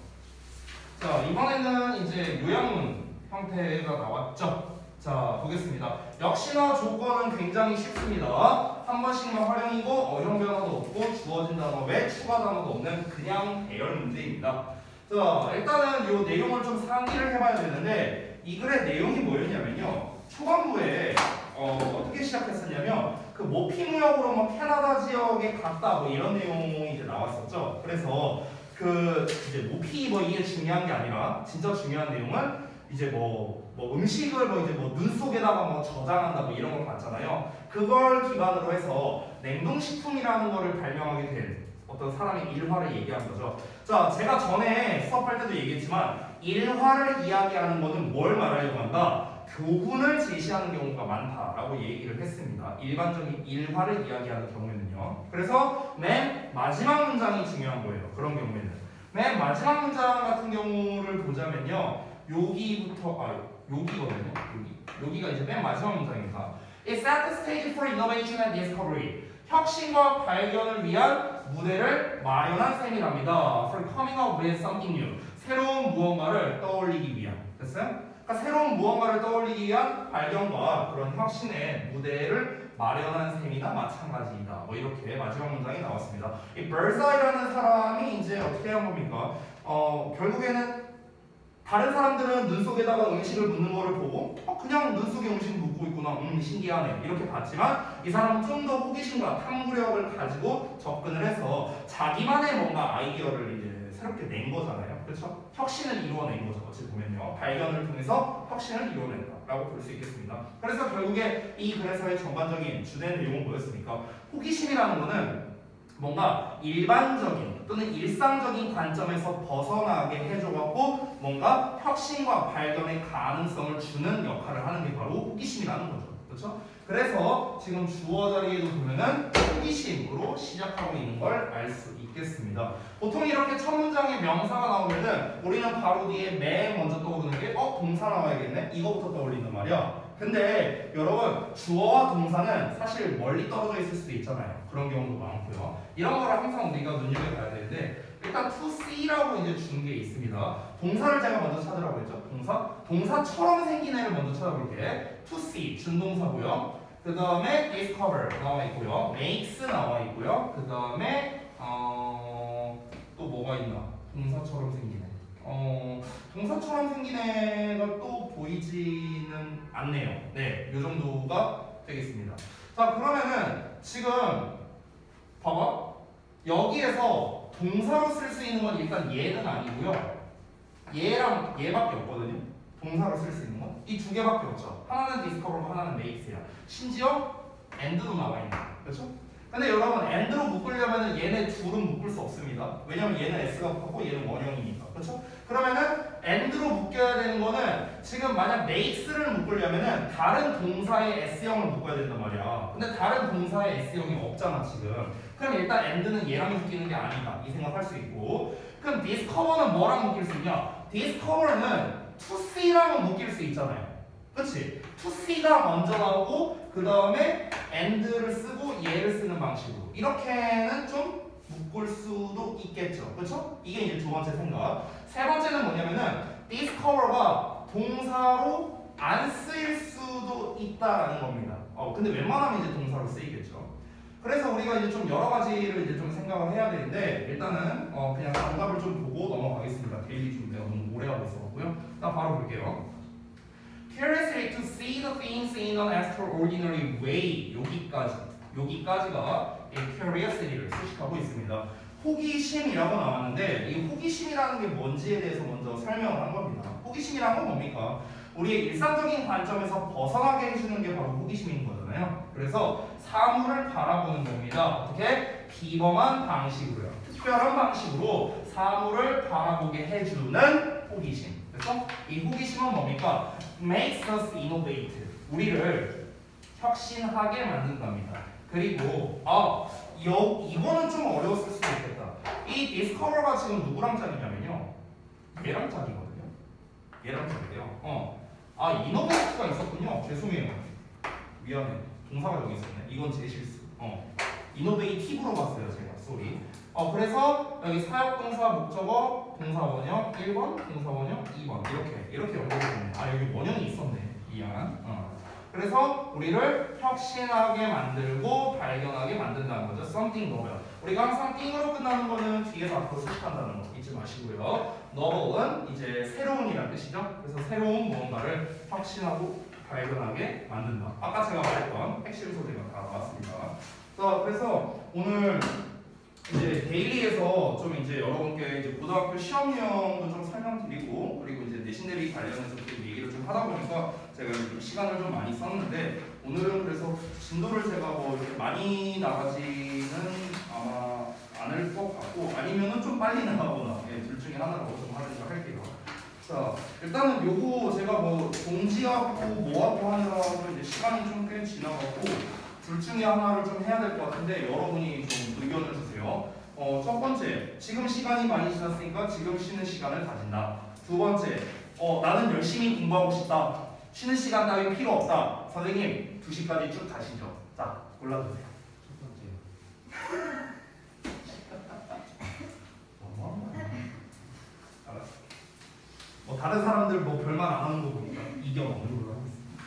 자, 이번에는 이제 요약문 형태가 나왔죠. 자, 보겠습니다. 역시나 조건은 굉장히 쉽습니다. 한 번씩만 활용이고 어형 변화도 없고 주어진 단어 외 추가 단어도 없는 그냥 대열 문제입니다. 자, 일단은 이 내용을 좀 상기를 해봐야 되는데 이 글의 내용이 뭐였냐면요. 초반부에 어떻게 시작했었냐면 그 모피무역으로 뭐 캐나다 지역에 갔다 뭐 이런 내용이 이제 나왔었죠. 그래서 그 이제 모피 뭐 이게 중요한 게 아니라 진짜 중요한 내용은 이제 뭐 음식을 뭐 이제 뭐 눈 속에다가 뭐 저장한다 뭐 이런 걸 봤잖아요. 그걸 기반으로 해서 냉동식품이라는 거를 발명하게 된 어떤 사람의 일화를 얘기한 거죠. 자, 제가 전에 수업할 때도 얘기했지만 일화를 이야기하는 것은 뭘 말하려고 한다? 교훈을 제시하는 경우가 많다라고 얘기를 했습니다. 일반적인 일화를 이야기하는 경우에는요. 그래서 맨 마지막 문장이 중요한 거예요. 그런 경우에는 맨 마지막 문장 같은 경우를 보자면요. 여기거든요. 여기가 이제 맨 마지막 문장입니다. It's at the stage for innovation and discovery. 혁신과 발견을 위한 무대를 마련한 셈이랍니다. For coming up with something new. 새로운 무언가를 떠올리기 위한. 됐어요? 그러니까 새로운 무언가를 떠올리기 위한 발견과 그런 혁신의 무대를 마련한 셈이나 마찬가지이다. 뭐 이렇게 마지막 문장이 나왔습니다. 이 벌사이라는 사람이 이제 어떻게 한 겁니까? 결국에는 다른 사람들은 눈 속에다가 음식을 묻는 거를 보고 그냥 눈 속에 음식 묻고 있구나. 신기하네. 이렇게 봤지만 이 사람은 좀 더 호기심과 탐구력을 가지고 접근을 해서 자기만의 뭔가 아이디어를 이제 새롭게 낸 거잖아요. 그렇죠? 혁신을 이루어낸 거죠. 어찌 보면요. 발견을 통해서 혁신을 이루어낸다라고 볼 수 있겠습니다. 그래서 결국에 이 글에서의 전반적인 주된 내용은 뭐였습니까? 호기심이라는 거는 뭔가 일반적인 또는 일상적인 관점에서 벗어나게 해줘갖고 뭔가 혁신과 발견의 가능성을 주는 역할을 하는 게 바로 호기심이라는 거죠. 그렇죠? 그래서 지금 주어 자리에도 보면은 호기심으로 시작하고 있는 걸 알 수 있겠습니다. 보통 이렇게 첫 문장에 명사가 나오면은 우리는 바로 뒤에 맨 먼저 떠오르는 게 동사 나와야겠네? 이거부터 떠올린단 말이야. 근데 여러분 주어와 동사는 사실 멀리 떨어져 있을 수도 있잖아요. 그런 경우도 많고요. 이런 거를 항상 우리가 눈여겨봐야 되는데 일단 to see라고 이제 준 게 있습니다. 동사를 제가 먼저 찾으라고 했죠. 동사처럼 생긴 애를 먼저 찾아볼게. to see 준동사고요. 그 다음에 discover 나와 있고요. makes 나와 있고요. 그 다음에 또 뭐가 있나? 동사처럼 생긴 애. 동사처럼 생긴 애가 또 보이지는 않네요. 네, 이 정도가 되겠습니다. 자, 그러면은 지금 봐봐. 여기에서 동사로 쓸 수 있는 건 일단 얘는 아니고요. 얘랑 얘밖에 없거든요. 동사로 쓸 수 있는 건 이 두 개밖에 없죠. 하나는 discover고 하나는 makes야. 심지어 and도 나와 있는 거예요. 그렇죠? 근데 여러분 and로 묶으려면 얘네 둘은 묶을 수 없습니다. 왜냐면 얘는 s가 붙고 얘는 원형이니까. 그렇죠? 그러면은 and로 묶여야 되는 거는 지금 만약 makes를 묶으려면은 다른 동사의 s형을 묶어야 된단 말이야. 근데 다른 동사의 s형이 없잖아 지금. 그럼 일단 and는 얘랑 묶이는 게 아니다 이 생각할 수 있고, 그럼 discover는 뭐랑 묶일 수 있냐? discover는 to see랑은 묶일 수 있잖아요. 그렇지? to see가 먼저 나오고 그 다음에 and를 쓰고 얘를 쓰는 방식으로 이렇게는 좀 묶을 수도 있겠죠. 그렇죠? 이게 이제 두 번째 생각. 세 번째는 뭐냐면은 discover가 동사로 안 쓰일 수도 있다라는 겁니다. 근데 웬만하면 이제 동사로 쓰이겠죠. 그래서 우리가 이제 좀 여러 가지를 이제 좀 생각을 해야 되는데 일단은 그냥 정답을 좀 보고 넘어가겠습니다. 데일리 좀 내가 너무 오래 하고 있어갖고요. 일단 바로 볼게요. Curiously to see the things in an extraordinary way. 여기까지가 이 curiosity를 수식하고 있습니다. 호기심이라고 나왔는데 이 호기심이라는 게 뭔지에 대해서 먼저 설명을 한 겁니다. 호기심이란 건 뭡니까? 우리의 일상적인 관점에서 벗어나게 해주는 게 바로 호기심인 거잖아요. 그래서 사물을 바라보는 겁니다. 어떻게? 비범한 방식으로요. 특별한 방식으로 사물을 바라보게 해주는 호기심. 그래서 이 호기심은 뭡니까? Makes us innovate. 우리를 혁신하게 만든답니다. 그리고 이거는 좀 어려웠을 수도 있겠다. 이 discover가 지금 누구랑 짝이냐면요. 얘랑 짝이거든요. 얘랑 다르대요. 아 이노베이트가 있었군요. 죄송해요. 미안해. 동사가 여기 있었네. 이건 제 실수. 이노베이티브로 봤어요 제가. 쏘리. 그래서 여기 사역동사 목적어 동사 원형 1번, 동사 원형 2번 이렇게 연결이 되네. 아 여기 원형이 있었네. 미안. 그래서 우리를 혁신하게 만들고 발견하게 만든다는 거죠. something novel. 우리가 항상 띵으로 끝나는 거는 뒤에서 앞으로 수식한다는 거 잊지 마시고요. novel은 이제 새로운이라는 뜻이죠. 그래서 새로운 무언가를 혁신하고 발견하게 만든다. 아까 제가 말했던 핵심 소재가 다 나왔습니다. 자, 그래서 오늘 이제 데일리에서 좀 이제 여러분께 이제 고등학교 시험 유형도 좀 설명드리고 그리고 이제 내신 대비 관련해서 또 얘기를 좀 하다 보니까 제가 좀 시간을 좀 많이 썼는데 오늘은 그래서 진도를 제가 뭐 이렇게 많이 나가지는 아마 않을 것 같고 아니면은 좀 빨리 나가거나 둘 중에 하나로 좀 하려고 할게요. 자, 일단은 요거 제가 뭐 동지하고 뭐하고 하느라고 이제 시간이 좀 꽤 지나갔고 둘 중에 하나를 좀 해야 될 것 같은데 여러분이 좀 의견을 주세요. 첫 번째, 지금 시간이 많이 지났으니까 지금 쉬는 시간을 가진다. 두 번째, 나는 열심히 공부하고 싶다. 쉬는 시간 따위 필요 없다. 선생님, 2시까지 쭉 가시죠. 자, 골라주세요. 첫 번째. 알았어. 뭐 다른 사람들 뭐 별말 안 하는 거 보니까 이겨 먹는 걸로 하겠습니다.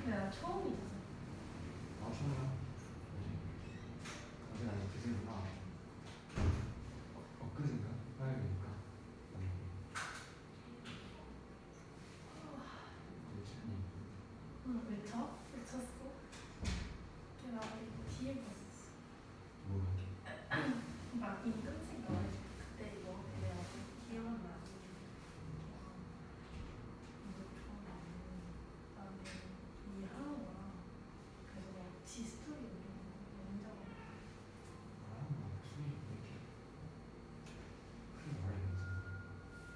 처음이잖아. 처음이야? 어제 아직 그제구나. 엊그제인가? 화요일이니까. 응, 외쳐? 외쳤어? 걔 나 뒤에 봤었어. 뭐야? 막 임금생 나와있어. 그때 이거 내가 기억나. 그래서 막 지스토리 먼저 아, 무슨 일 이렇게 크게 말해야지.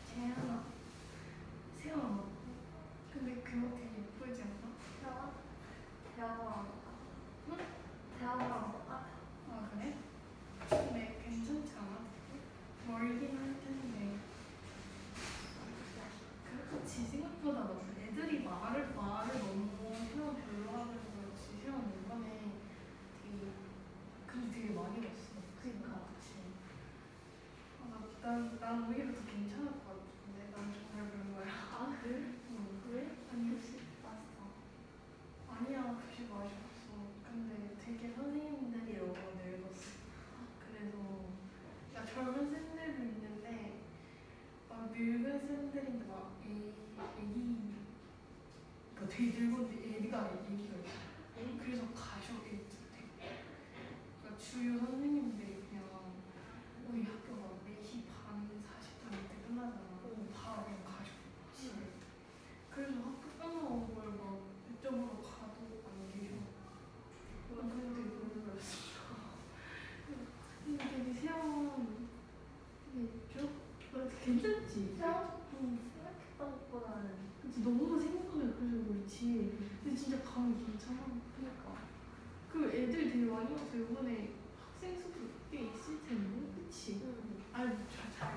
재현아, 세연아. 근데 그거 되게 예쁘지 않아? 대화가 응? 대화가 아 그래? 근데 괜찮지 않아? 멀긴 할 텐데. 그렇지 생각보다 너 애들이 말을 너무 세연 별로 하면서 역시 세연 이번에 되게 근데 되게 많이 봤어. 그러니까. 그치? 난 오히려 더 괜찮을 것 같은데 난 정말 별로야. 아 그래? 응. 왜? 아니 혹시 봤어? 아니야 그게 맛이 없어. 근데 되게 선생님들이 너무 늙었어. 그래서 야 젊은 쌤들도 있는데 막 늙은 쌤들인데 막 애기 그러니까 되게 늙은데 애기가 있어. 그래서 가셔 되게 그러니까 주요 선생님들이 그냥 우리 학교가 4시 반 40분 이때 끝나잖아. 바로 그냥 가셔 집에. 그래서 학교 끝나고 뭘 막 이쪽으로 가도 안 계셔. 난 그냥 되게 놀랐어. 근데 되게 세연 되게 있죠? 괜찮지? 생각했던 것보다는 그치 너무 생각하면 그래서 그렇지. 근데 진짜 감이 괜찮아. 그러니까 그 애들 되게 많이 와서 이번에 학생 수도 꽤 있을 텐데, 그치? 아니 잘.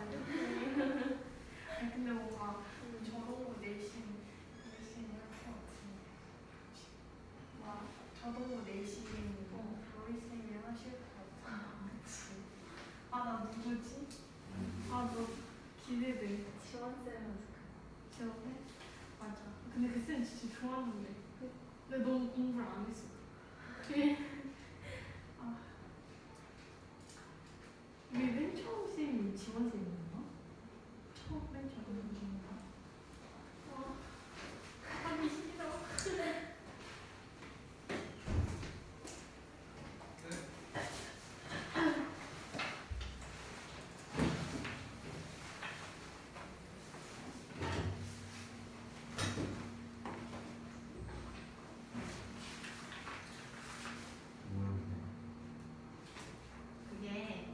아니 근데 뭔가 저도 내신 할것 같은데. 와 저도 내신 로이 쌤이 하실 것 같아. 그치? 아 나 누구지? 아 너 기대돼. 지원쌤은 지원해? 맞아. 근데 그 쌤 진짜 좋았는데. 근데 너무 공부를 안 했어. 아. 우리 맨 처음 쌤이 지원 쌤이었나? 맨 처음 쌤인가? 하기 싫어. 그게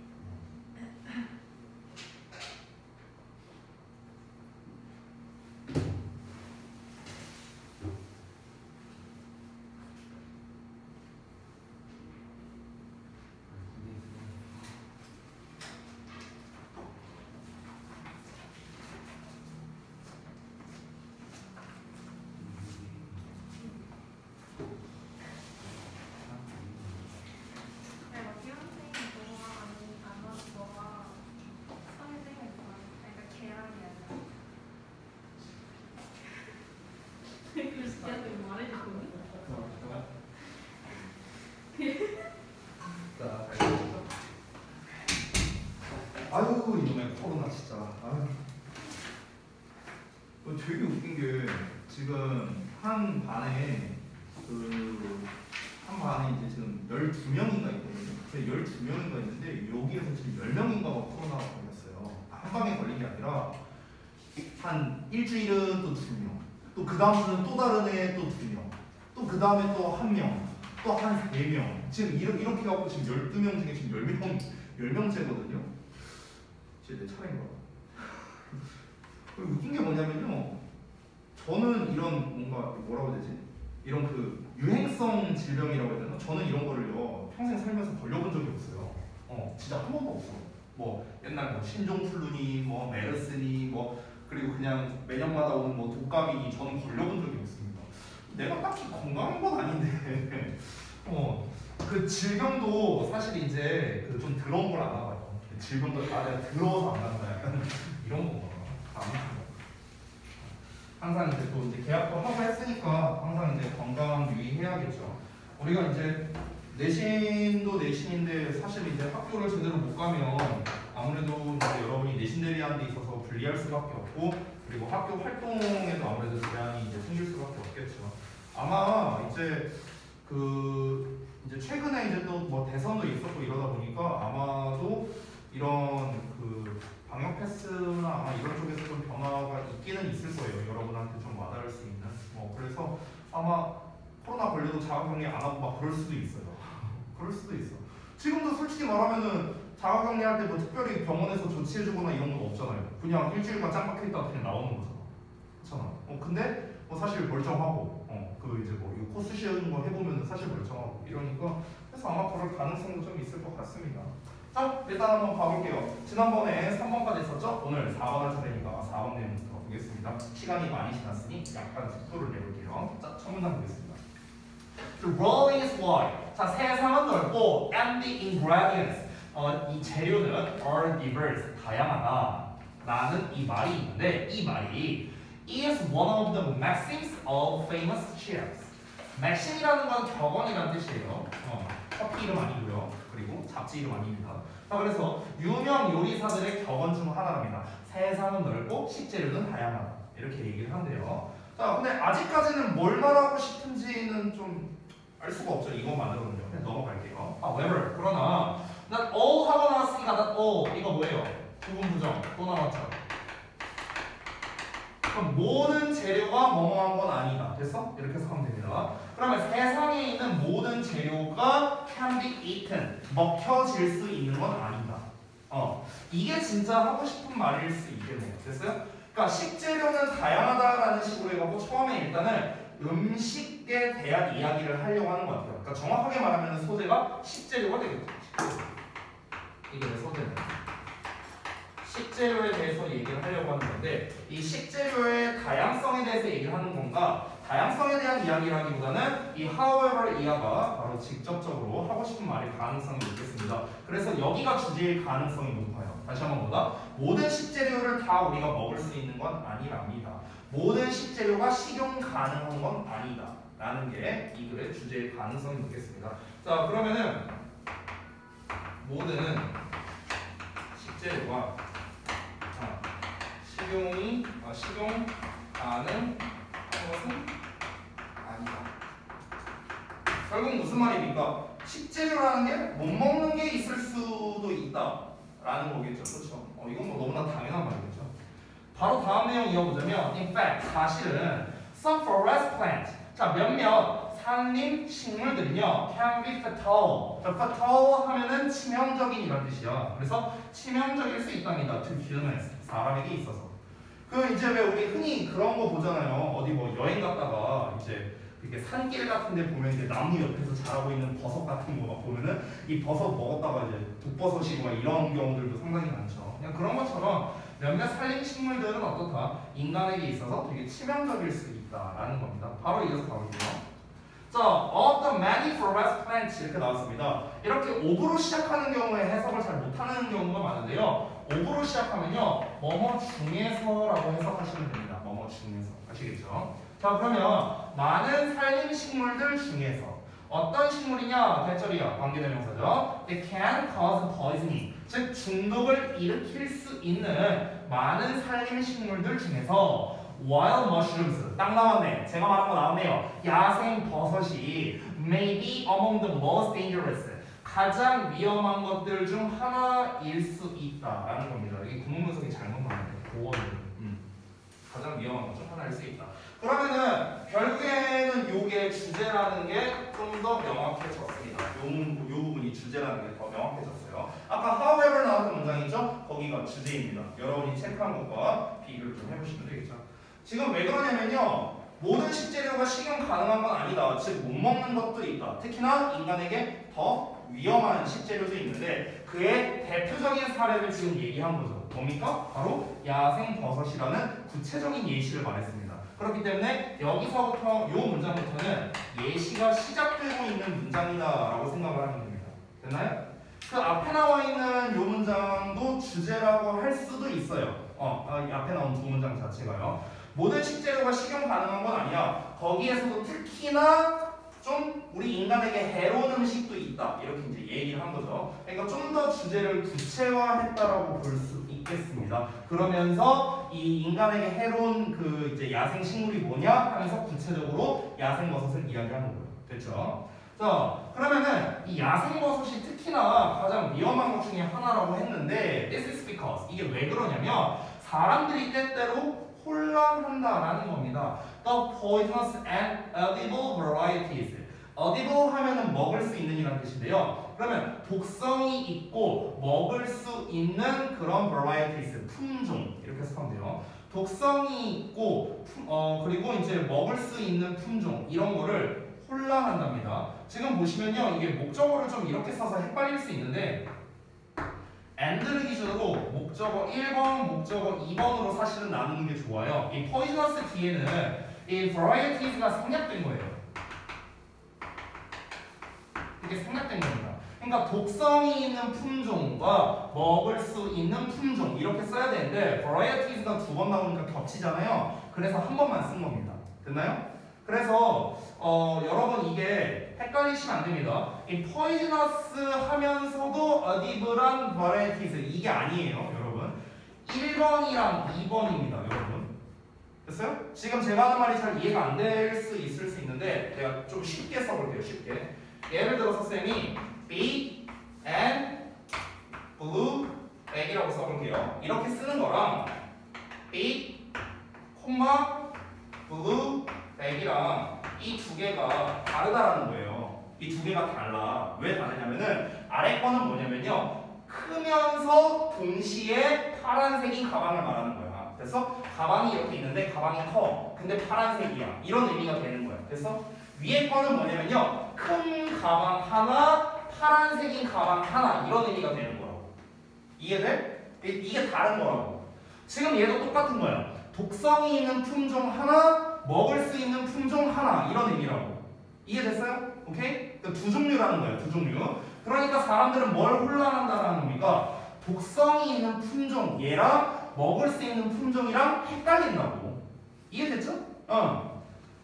내가 기원생이 너가 안 와서 너가 선생이 그러니까 계란이 아니라 그래서 걔한테 말해줬거든? 자, 알겠죠? 아유 이놈의 코로나 진짜. 아유. 되게 웃긴 게 지금 한 반에 이제 지금 12명인가 있거든요. 12명인가 있는데 여기에서 지금 10명인가가 코로나가 걸렸어요. 한 방에 걸린 게 아니라 한 일주일은 또 2명, 또 그 다음 주는 또 다른 애 또 2명, 또 그 다음에 또 1명, 또 한 4명. 지금 이렇게 갖고 지금 12명 중에 지금 10명째거든요. 이제 내 차례인가 봐. 그리고 웃긴 게 뭐냐면요. 저는 이런 뭔가 뭐라고 해야 되지? 이런 그 유행성 질병이라고 해야 되나? 저는 이런 거를요 평생 살면서 걸려본 적이 없어요. 진짜 한 번도 없어. 뭐 옛날 뭐 신종플루니, 뭐 메르스니, 뭐 그리고 그냥 매년마다 오는 뭐 독감이니 저는 걸려본 적이 없습니다. 내가 딱히 건강한 건 아닌데, 그 질병도 사실 이제 그 좀 더러운 걸 안 나봐요. 질병도 내가 더러워서 안 간다 약간 이런 거. 항상 이제 또 이제 계약도 하고 했으니까 항상 이제 건강 유의해야겠죠. 우리가 이제 내신도 내신인데 사실 이제 학교를 제대로 못 가면 아무래도 이제 여러분이 내신 대비하는 데 있어서 불리할 수밖에 없고, 그리고 학교 활동에도 아무래도 제한이 이제 생길 수밖에 없겠죠. 아마 이제 이제 최근에 이제 또 뭐 대선도 있었고 이러다 보니까 아마도 이런 방역 패스나 아마 이런 쪽에서 좀 변화가 있기는 있을 거예요. 여러분한테 좀 와닿을 수 있는. 그래서 아마 코로나 걸려도 자가격리 안 하고 막 그럴 수도 있어요. 그럴 수도 있어. 지금도 솔직히 말하면은 자가격리할 때 뭐 특별히 병원에서 조치해주거나 이런 건 없잖아요. 그냥 일주일간 짱 박혀있다가 그냥 나오는 거잖아. 그렇잖아. 근데 뭐 사실 멀쩡하고, 이제 뭐 이거 코스 시험 거 해보면은 사실 멀쩡하고 이러니까 그래서 아마 그럴 가능성도 좀 있을 것 같습니다. 자, 일단 한번 가볼게요. 지난번에 3번까지 했었죠? 오늘 4번 할 차례니까 4번 내용부터 보겠습니다. 시간이 많이 지났으니 약간 속도를 내볼게요. 자, 첫 문장 보겠습니다. The world is wide. 자, 세상은 넓고 and the ingredients. 이 재료는 are diverse. 다양하다. 라는 이 말이 있는데 이 말이 is one of the maxims of famous chefs. maxim이라는 건 격언이라는 뜻이에요. 커피 이름 아니고요. 그리고 잡지 이름 아닙니다. 자, 그래서 유명 요리사들의 격언 중 하나랍니다. 세상은 넓고 식재료는 다양하다. 이렇게 얘기를 한대요. 자, 근데 아직까지는 뭘 말하고 싶은지는 좀 알 수가 없죠. 이것만으로는요. 그냥 넘어갈게요. However, 그러나 not all 하고 나왔으니까 not all 이거 뭐예요? 부분 부정 또 나왔죠. 그럼 모든 재료가 뭐뭐한 건 아니다. 됐어? 이렇게 해서 하면 됩니다. 그러면 세상에 있는 모든 재료가 can be eaten. 먹혀질 수 있는 건 아니다. 이게 진짜 하고 싶은 말일 수 있겠네요. 됐어요? 그러니까 식재료는 다양하다라는 식으로 해갖고 처음에 일단은 음식에 대한 이야기를 하려고 하는 것 같아요. 그러니까 정확하게 말하면 소재가 식재료가 되겠죠. 식재료. 이게 소재는. 식재료에 대해서 얘기를 하려고 하는 건데 이 식재료의 다양성에 대해서 얘기를 하는 건가 다양성에 대한 이야기라기보다는 이 however 이하가 바로 직접적으로 하고 싶은 말일 가능성이 높겠습니다. 그래서 여기가 주제일 가능성이 높아요. 다시 한번 보다 모든 식재료를 다 우리가 먹을 수 있는 건 아니랍니다. 모든 식재료가 식용 가능한 건 아니다 라는 게 이 글의 주제일 가능성이 높겠습니다. 자 그러면은 모든 식재료가 식용 가능한 것은 아니다. 결국 무슨 말입니까? 식재료라는 게 못 먹는 게 있을 수도 있다라는 거겠죠. 그렇죠? 이건 뭐 너무나 당연한 말이겠죠. 바로 다음 내용 이어보자면 in fact 사실은 some forest plant 자 몇몇 산림 식물들은요 can be fatal. fatal 하면은 치명적인 이런 뜻이야. 그래서 치명적일 수 있답니다. to humans 사람에게 있어서. 그 이제 왜 우리 흔히 그런 거 보잖아요. 어디 뭐 여행 갔다가 이제 이렇게 산길 같은데 보면 이제 나무 옆에서 자라고 있는 버섯 같은 거 막 보면은 이 버섯 먹었다가 이제 독버섯이고 막 이런 경우들도 상당히 많죠. 그냥 그런 것처럼 몇몇 산림 식물들은 어떻다? 인간에게 있어서 되게 치명적일 수 있다라는 겁니다. 바로 이어서 가볼게요. 자, of the many forest plants 이렇게 나왔습니다. 이렇게 of로 시작하는 경우에 해석을 잘 못하는 경우가 많은데요. of로 시작하면요, 뭐뭐 중에서라고 해석하시면 됩니다. 뭐뭐 중에서 아시겠죠? 자, 그러면 많은 산림 식물들 중에서 어떤 식물이냐? 대절이야. 관계대명사죠. They can cause poisoning. 즉 중독을 일으킬 수 있는 많은 산림 식물들 중에서 wild mushrooms 딱 나왔네. 제가 말한 거 나왔네요. 야생 버섯이 may be among the most dangerous 가장 위험한 것들 중 하나일 수 있다라는 겁니다. 이게 구문 분석이 잘못 나왔네요. 고어는 가장 위험한 것 중 하나일 수 있다. 그러면은 결국에는 요게 주제라는 게 좀 더 명확해졌습니다. 요 부분이 주제라는 게 더 명확해졌어요. 아까 however 나왔던 문장이죠? 거기가 주제입니다. 여러분이 체크한 것과 비교를 좀 해보시면 되겠죠. 지금 왜 그러냐면요. 모든 식재료가 식용 가능한 건 아니다. 즉 못 먹는 것도 있다. 특히나 인간에게 더 위험한 식재료도 있는데 그의 대표적인 사례를 지금 얘기한 거죠. 뭡니까? 바로 야생 버섯이라는 구체적인 예시를 말했습니다. 그렇기 때문에 여기서부터 이 문장부터는 예시가 시작되고 있는 문장이다라고 생각을 하면 됩니다. 됐나요? 그 앞에 나와 있는 이 문장도 주제라고 할 수도 있어요. 앞에 나온 두 문장 자체가요. 모든 식재료가 식용 가능한 건 아니야. 거기에서도 특히나 좀 우리 인간에게 해로운 음식도 있다. 이렇게 이제 얘기를 한 거죠. 그러니까 좀 더 주제를 구체화했다라고 볼 수 있겠습니다. 그러면서 이 인간에게 해로운 그 이제 야생 식물이 뭐냐 하면서 구체적으로 야생 버섯을 이야기하는 거예요. 됐죠? 자, 그러면은 이 야생 버섯이 특히나 가장 위험한 것 중에 하나라고 했는데 this is because 이게 왜 그러냐면 사람들이 때때로 혼란한다라는 겁니다. The poisonous and edible varieties. edible 하면은 먹을 수 있는 이라는 뜻인데요. 그러면 독성이 있고 먹을 수 있는 그런 varieties, 품종 이렇게 해석하면 돼요. 독성이 있고 그리고 이제 먹을 수 있는 품종 이런 거를 혼란한답니다. 지금 보시면요. 이게 목적어를 좀 이렇게 써서 헷갈릴 수 있는데 and를 기준으로 목적어 1번, 목적어 2번으로 사실은 나누는 게 좋아요. 이 poisonous 뒤에는 이 varieties가 생략된 거예요. 이게 생략된 겁니다. 그러니까 독성이 있는 품종과 먹을 수 있는 품종 이렇게 써야 되는데 varieties가 두 번 나오니까 겹치잖아요. 그래서 한 번만 쓴 겁니다. 됐나요? 그래서 여러분 이게 헷갈리시면 안 됩니다. 이 poisonous 하면서도 edible한 varieties 이게 아니에요, 여러분. 1번이랑 2번입니다, 여러분. 됐어요? 지금 제가 하는 말이 잘 이해가 안 될 수 있을 수 있는데 제가 좀 쉽게 써볼게요, 쉽게. 예를 들어서 쌤이 big and blue egg이라고 써볼게요. 이렇게 쓰는 거랑 big, blue egg이랑 이 두 개가 다르다라는 거예요. 이 두 개가 달라. 왜 다르냐면은 아래 거는 뭐냐면요. 크면서 동시에 파란색인 가방을 말하는 거야. 그래서 가방이 이렇게 있는데 가방이 커. 근데 파란색이야. 이런 의미가 되는 거야. 그래서 위에 거는 뭐냐면요. 큰 가방 하나, 파란색인 가방 하나 이런 의미가 되는 거라고. 이해돼? 이게 다른 거라고. 지금 얘도 똑같은 거야. 독성이 있는 품종 하나, 먹을 수 있는 품종 하나 이런 의미라고. 이해됐어요? 오케이? 그러니까 두 종류라는 거예요. 두 종류. 그러니까 사람들은 뭘 혼란한다라는 의미가 독성이 있는 품종 얘랑 먹을 수 있는 품종이랑 헷갈린다고. 이해됐죠?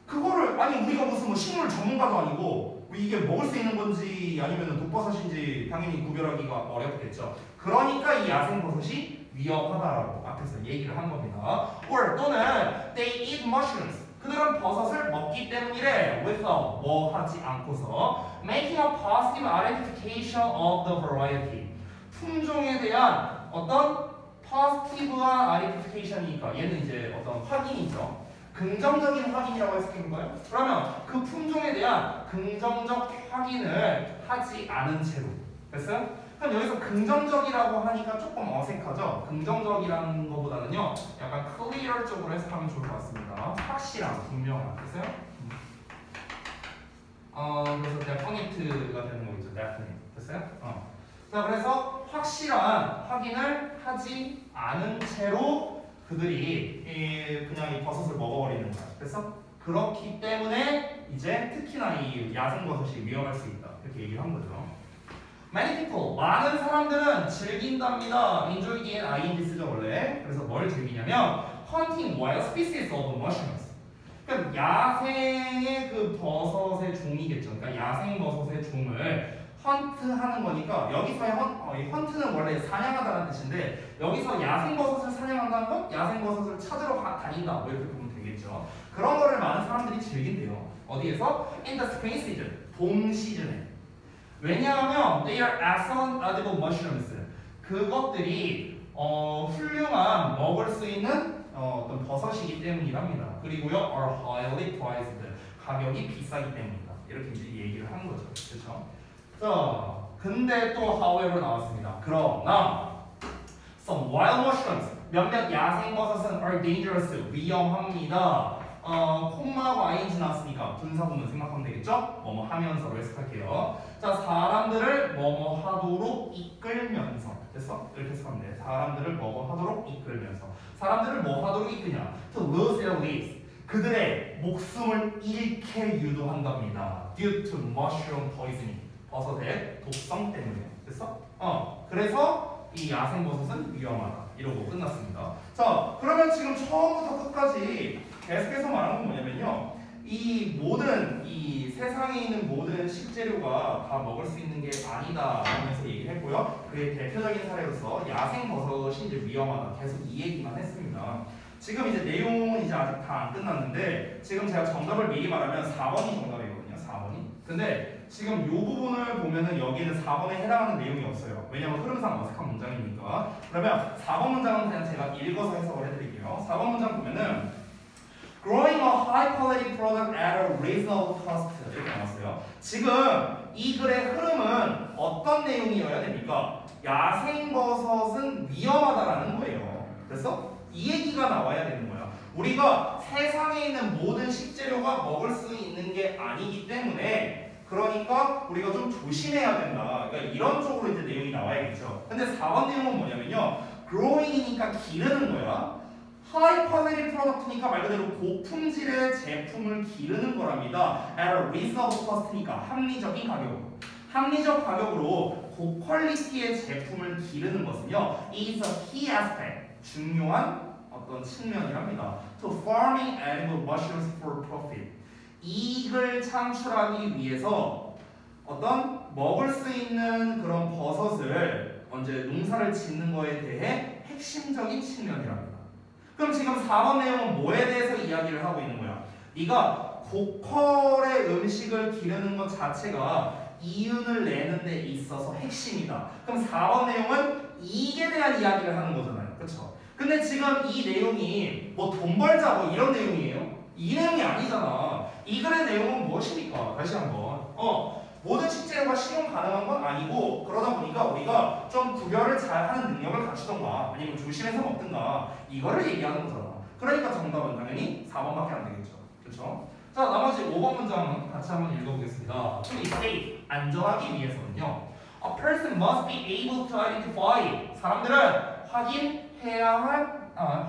그거를 아니 우리가 무슨 뭐 식물 전문가도 아니고 이게 먹을 수 있는 건지 아니면 독버섯인지 당연히 구별하기가 어렵겠죠. 그러니까 이 야생버섯이 위험하다라고 앞에서 얘기를 한 겁니다. or 또는 they eat mushrooms. 그들은 버섯을 먹기 때문이래. without 뭐 하지 않고서 making a positive identification of the variety. 품종에 대한 어떤 positive한 identification이니까 얘는 이제 어떤 확인이죠. 긍정적인 확인이라고 해석해본 거예요. 그러면 그 품종에 대한 긍정적 확인을 하지 않은 채로 됐어요? 그럼 여기서 긍정적이라고 하니까 조금 어색하죠? 긍정적이라는 것보다는요 약간 clear 쪽으로 해석하면 좋을 것 같습니다. 확실한, 분명한 됐어요? 그래서 definite가 되는 거겠죠. definite 됐어요? 자 그래서 확실한 확인을 하지 않은 채로 그들이 그냥 이 버섯을 먹어버리는 거야. 그래서 그렇기 때문에 이제 특히나 이 야생버섯이 위험할 수 있다. 이렇게 얘기를 한 거죠. Many people, 많은 사람들은 즐긴답니다. enjoying ing 쓰죠 원래. 그래서 뭘 즐기냐면 hunting wild species of mushrooms. 그러니까 야생의 그 버섯의 종이겠죠. 그러니까 야생버섯의 종을 헌트하는 거니까 여기서의 헌트는 원래 사냥하다는 뜻인데 여기서 야생버섯을 사냥한다는 건 야생버섯을 찾으러 다닌다 뭐 이렇게 보면 되겠죠. 그런 거를 많은 사람들이 즐긴대요. 어디에서? In the spring season, 봄 시즌에. 왜냐하면 they are excellent edible mushrooms. 그것들이 훌륭한 먹을 수 있는 어떤 버섯이기 때문이랍니다. 그리고요 are highly prized. 가격이 비싸기 때문이다. 이렇게 이제 얘기를 하는 거죠. 그렇죠? 자, 근데 또 however 나왔습니다. 그러나 some wild mushrooms 몇몇 야생버섯은 are dangerous 위험합니다. 콤마하고 ing 나왔으니까 분사구문 생각하면 되겠죠? 뭐뭐 하면서로 해석할게요. 자, 사람들을 뭐뭐 하도록 이끌면서 됐어? 이렇게 해석하면 돼. 사람들을 뭐뭐 하도록 이끌면서 사람들을 뭐 하도록 이끄냐? To lose their lives. 그들의 목숨을 잃게 유도한답니다. Due to mushroom poisoning. 버섯의 독성 때문에. 됐어? 그래서 이 야생버섯은 위험하다. 이러고 끝났습니다. 자, 그러면 지금 처음부터 끝까지 계속해서 말한 건 뭐냐면요. 이 모든 이 세상에 있는 모든 식재료가 다 먹을 수 있는 게 아니다 하면서 얘기를 했고요. 그의 대표적인 사례로서 야생버섯이 이제 위험하다. 계속 이 얘기만 했습니다. 지금 이제 내용은 이제 아직 다 안 끝났는데 지금 제가 정답을 미리 말하면 4번이 정답이거든요. 4번이. 근데 지금 이 부분을 보면은 여기는 4번에 해당하는 내용이 없어요. 왜냐면 흐름상 어색한 문장이니까. 그러면 4번 문장은 그냥 제가 읽어서 해석을 해드릴게요. 4번 문장 보면은 Growing a high quality product at a reasonable cost 이렇게 나왔어요. 지금 이 글의 흐름은 어떤 내용이어야 됩니까? 야생버섯은 위험하다라는 거예요. 그래서 이 얘기가 나와야 되는 거야. 우리가 세상에 있는 모든 식재료가 먹을 수 있는 게 아니기 때문에 그러니까 우리가 좀 조심해야 된다. 그러니까 이런 쪽으로 이제 내용이 나와야겠죠. 근데 4번 내용은 뭐냐면요. growing이니까 기르는 거야. high quality product니까 말 그대로 고품질의 제품을 기르는 거랍니다. at a reasonable cost니까 합리적인 가격으로. 합리적 가격으로 고퀄리티의 제품을 기르는 것은요. is a key aspect. 중요한 어떤 측면이랍니다. To farming edible mushrooms for profit. 이익을 창출하기 위해서 어떤 먹을 수 있는 그런 버섯을 언제 농사를 짓는 거에 대해 핵심적인 측면이랍니다. 그럼 지금 4번 내용은 뭐에 대해서 이야기를 하고 있는 거야? 네가 고퀄의 음식을 기르는 것 자체가 이윤을 내는 데 있어서 핵심이다. 그럼 4번 내용은 이익에 대한 이야기를 하는 거잖아요. 그렇죠? 근데 지금 이 내용이 뭐 돈 벌자 뭐 이런 내용이에요? 이 내용이 아니잖아. 이 글의 내용은 무엇입니까? 다시 한번. 모든 식재료가 식용 가능한 건 아니고 그러다 보니까 우리가 좀 구별을 잘 하는 능력을 갖추던가 아니면 조심해서 먹든가 이거를 얘기하는 거잖아. 그러니까 정답은 당연히 4번밖에 안 되겠죠. 그렇죠? 자, 나머지 5번 문장 같이 한번 읽어보겠습니다. To be safe, 안전하기 위해서는요. A person must be able to identify. 사람들은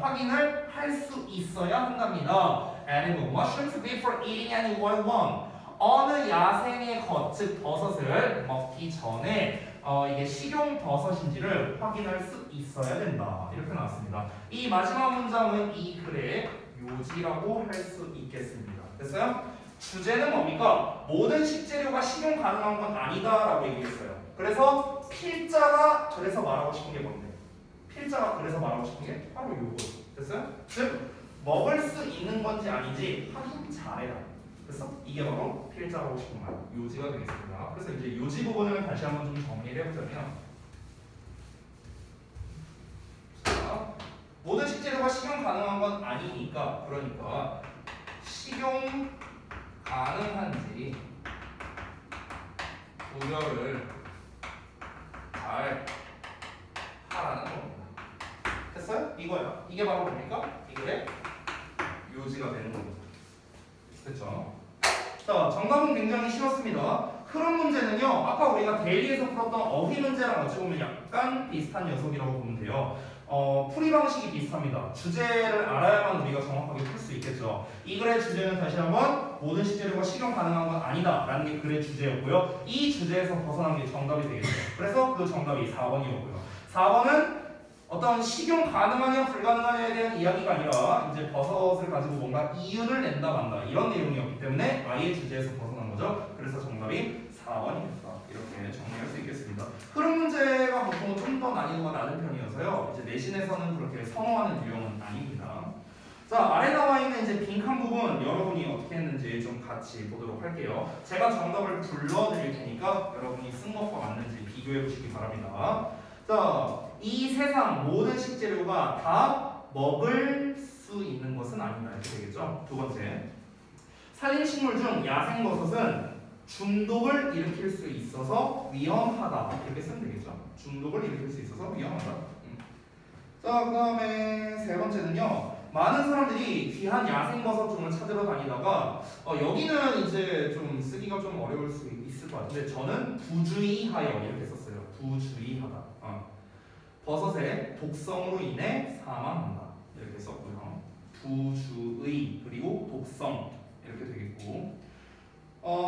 확인을 할 수 있어야 한답니다. Animal mushrooms before eating any wild one. 어느 야생의 것, 즉 버섯을 먹기 전에 이게 식용 버섯인지를 확인할 수 있어야 된다. 이렇게 나왔습니다. 이 마지막 문장은 이 글의 요지라고 할 수 있겠습니다. 됐어요? 주제는 뭡니까? 모든 식재료가 식용 가능한 건 아니다라고 얘기했어요. 그래서 필자가 그래서 말하고 싶은 게 뭔데? 필자가 그래서 말하고 싶은 게 바로 요거. 됐어요? 즉 먹을 수 있는 건지 아닌지 확인 잘해라. 됐어? 이게 바로 필자가 하고 싶은 말, 요지가 되겠습니다. 그래서 이제 요지 부분을 다시 한번 좀 정리를 해보자면, 자, 모든 식재료가 식용 가능한 건 아니니까, 그러니까 식용 가능한지 구별을 잘 하라는 겁니다. 됐어요? 이거야. 이게 바로 뭡니까? 이게 요지가 되는 겁니다. 됐죠? 자, 정답은 굉장히 쉬웠습니다. 흐름 문제는요, 아까 우리가 데일리에서 풀었던 어휘 문제랑 어찌 보면 약간 비슷한 녀석이라고 보면 돼요. 풀이 방식이 비슷합니다. 주제를 알아야만 우리가 정확하게 풀 수 있겠죠. 이 글의 주제는 다시 한번 모든 식재료가 식용 가능한 건 아니다 라는 게 글의 주제였고요. 이 주제에서 벗어난 게 정답이 되겠죠. 그래서 그 정답이 4번이었고요. 4번은 어떤 식용 가능하냐 불가능하냐에 대한 이야기가 아니라 이제 버섯을 가지고 뭔가 이윤을 낸다 만다 이런 내용이었기 때문에 아예 주제에서 벗어난 거죠. 그래서 정답이 4번입니다. 이렇게 정리할 수 있겠습니다. 흐름 문제가 보통 좀 더 난이도가 낮은 편이어서요. 이제 내신에서는 그렇게 선호하는 유형은 아닙니다. 자, 아래 나와 있는 이제 빈칸 부분 여러분이 어떻게 했는지 좀 같이 보도록 할게요. 제가 정답을 불러드릴 테니까 여러분이 쓴 것과 맞는지 비교해 보시기 바랍니다. 자, 이 세상 모든 식재료가 다 먹을 수 있는 것은 아니다. 이렇게 되겠죠. 두 번째, 살림식물 중 야생버섯은 중독을 일으킬 수 있어서 위험하다. 이렇게 쓰면 되겠죠. 중독을 일으킬 수 있어서 위험하다. 자, 그 다음에 세 번째는요. 많은 사람들이 귀한 야생버섯 종을 찾으러 다니다가 여기는 이제 좀 쓰기가 좀 어려울 수 있을 것 같은데 저는 부주의하여 이렇게 썼어요. 부주의하다. 버섯의 독성으로 인해 사망한다. 이렇게 썼고요. 부주의 그리고 독성 이렇게 되겠고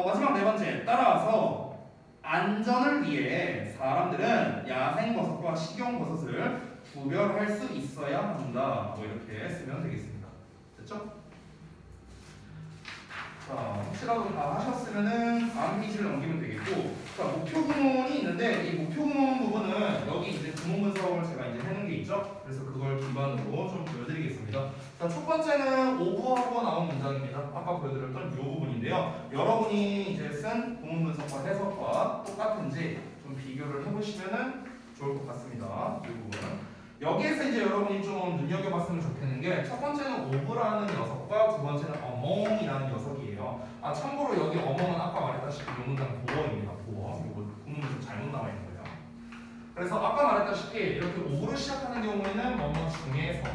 마지막 네 번째 따라서 안전을 위해 사람들은 야생버섯과 식용버섯을 구별할 수 있어야 한다. 뭐 이렇게 쓰면 되겠습니다. 됐죠? 자, 혹시라도 다 하셨으면은 다음 페이지를 넘기면 되겠고, 자, 목표 구문이 있는데 이 목표 구문 부분은 여기 이제 구문 분석을 제가 이제 해놓은 게 있죠. 그래서 그걸 기반으로 좀 보여드리겠습니다. 자, 첫 번째는 오버하고 나온 문장입니다. 아까 보여드렸던 이 부분인데요. 여러분이 이제 쓴 구문 분석과 해석과 똑같은지 좀 비교를 해보시면은 좋을 것 같습니다. 이 부분은. 여기에서 이제 여러분이 좀 눈여겨봤으면 좋겠는 게 첫 번째는 오브라는 녀석과 두 번째는 어몽이라는 녀석이에요. 참고로 여기 어몽은 아까 말했다시피 이 문장 보어입니다. 보어. 이거 구문에서 잘못 나와 있는 거예요. 그래서 아까 말했다시피 이렇게 오브로 시작하는 경우에는 뭐뭐 중에서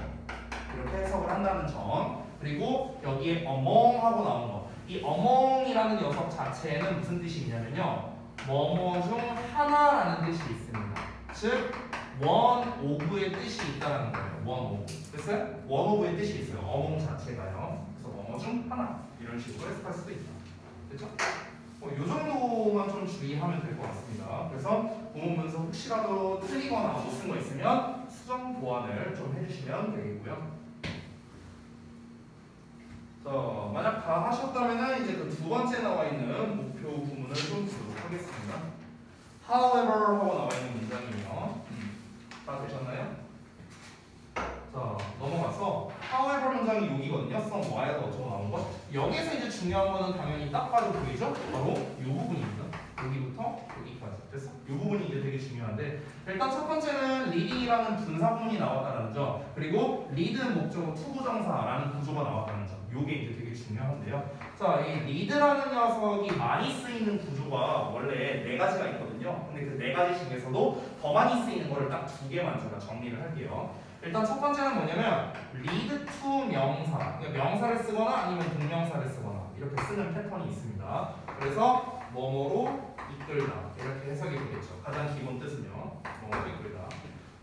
이렇게 해석을 한다는 점, 그리고 여기에 어몽하고 나온 거. 이 어몽이라는 녀석 자체에는 무슨 뜻이 있냐면요. 뭐뭐 중 하나라는 뜻이 있습니다. 즉 원 오브의 뜻이 있다는 거예요. 원 오브. 됐어요? 원 오브의 뜻이 있어요. 어몽 자체가요. 그래서 뭐뭐 중 하나 이런 식으로 해석할 수도 있다. 됐죠? 이 정도만 좀 주의하면 될 것 같습니다. 그래서 구문 분석 혹시라도 틀리거나 못 쓴 거 있으면 수정 보완을 좀 해주시면 되겠고요. 자, 만약 다 하셨다면은 이제 그 두 번째 나와 있는 목표 구문을 좀 보도록 하겠습니다. However 하고 나와 있는 문장이에요. 다 되셨나요? 자, 넘어가서 however 문장이 여기거든요. some while 어쩌고 나온 거. 여기서 이제 중요한 거는 당연히 딱 봐도 보이죠? 바로 이 부분입니다. 여기부터 여기까지. 됐어? 이 부분이 이제 되게 중요한데 일단 첫 번째는 리딩이라는 분사 부분이 나왔다는 점, 그리고 리드 목적어 투부정사라는 구조가 나왔다는 점. 요게 이제 되게 중요한데요. 자, 이 리드라는 녀석이 많이 쓰이는 구조가 원래 4가지가 있거든요. 근데 그 4가지 중에서도 더 많이 쓰이는 거를 딱 2개만 제가 정리를 할게요. 일단 첫 번째는 뭐냐면 리드 투 명사, 그러니까 명사를 쓰거나 아니면 동명사를 쓰거나 이렇게 쓰는 패턴이 있습니다. 그래서 뭐뭐로 이끌다 이렇게 해석이 되겠죠. 가장 기본 뜻은요. 뭐뭐로 이끌다.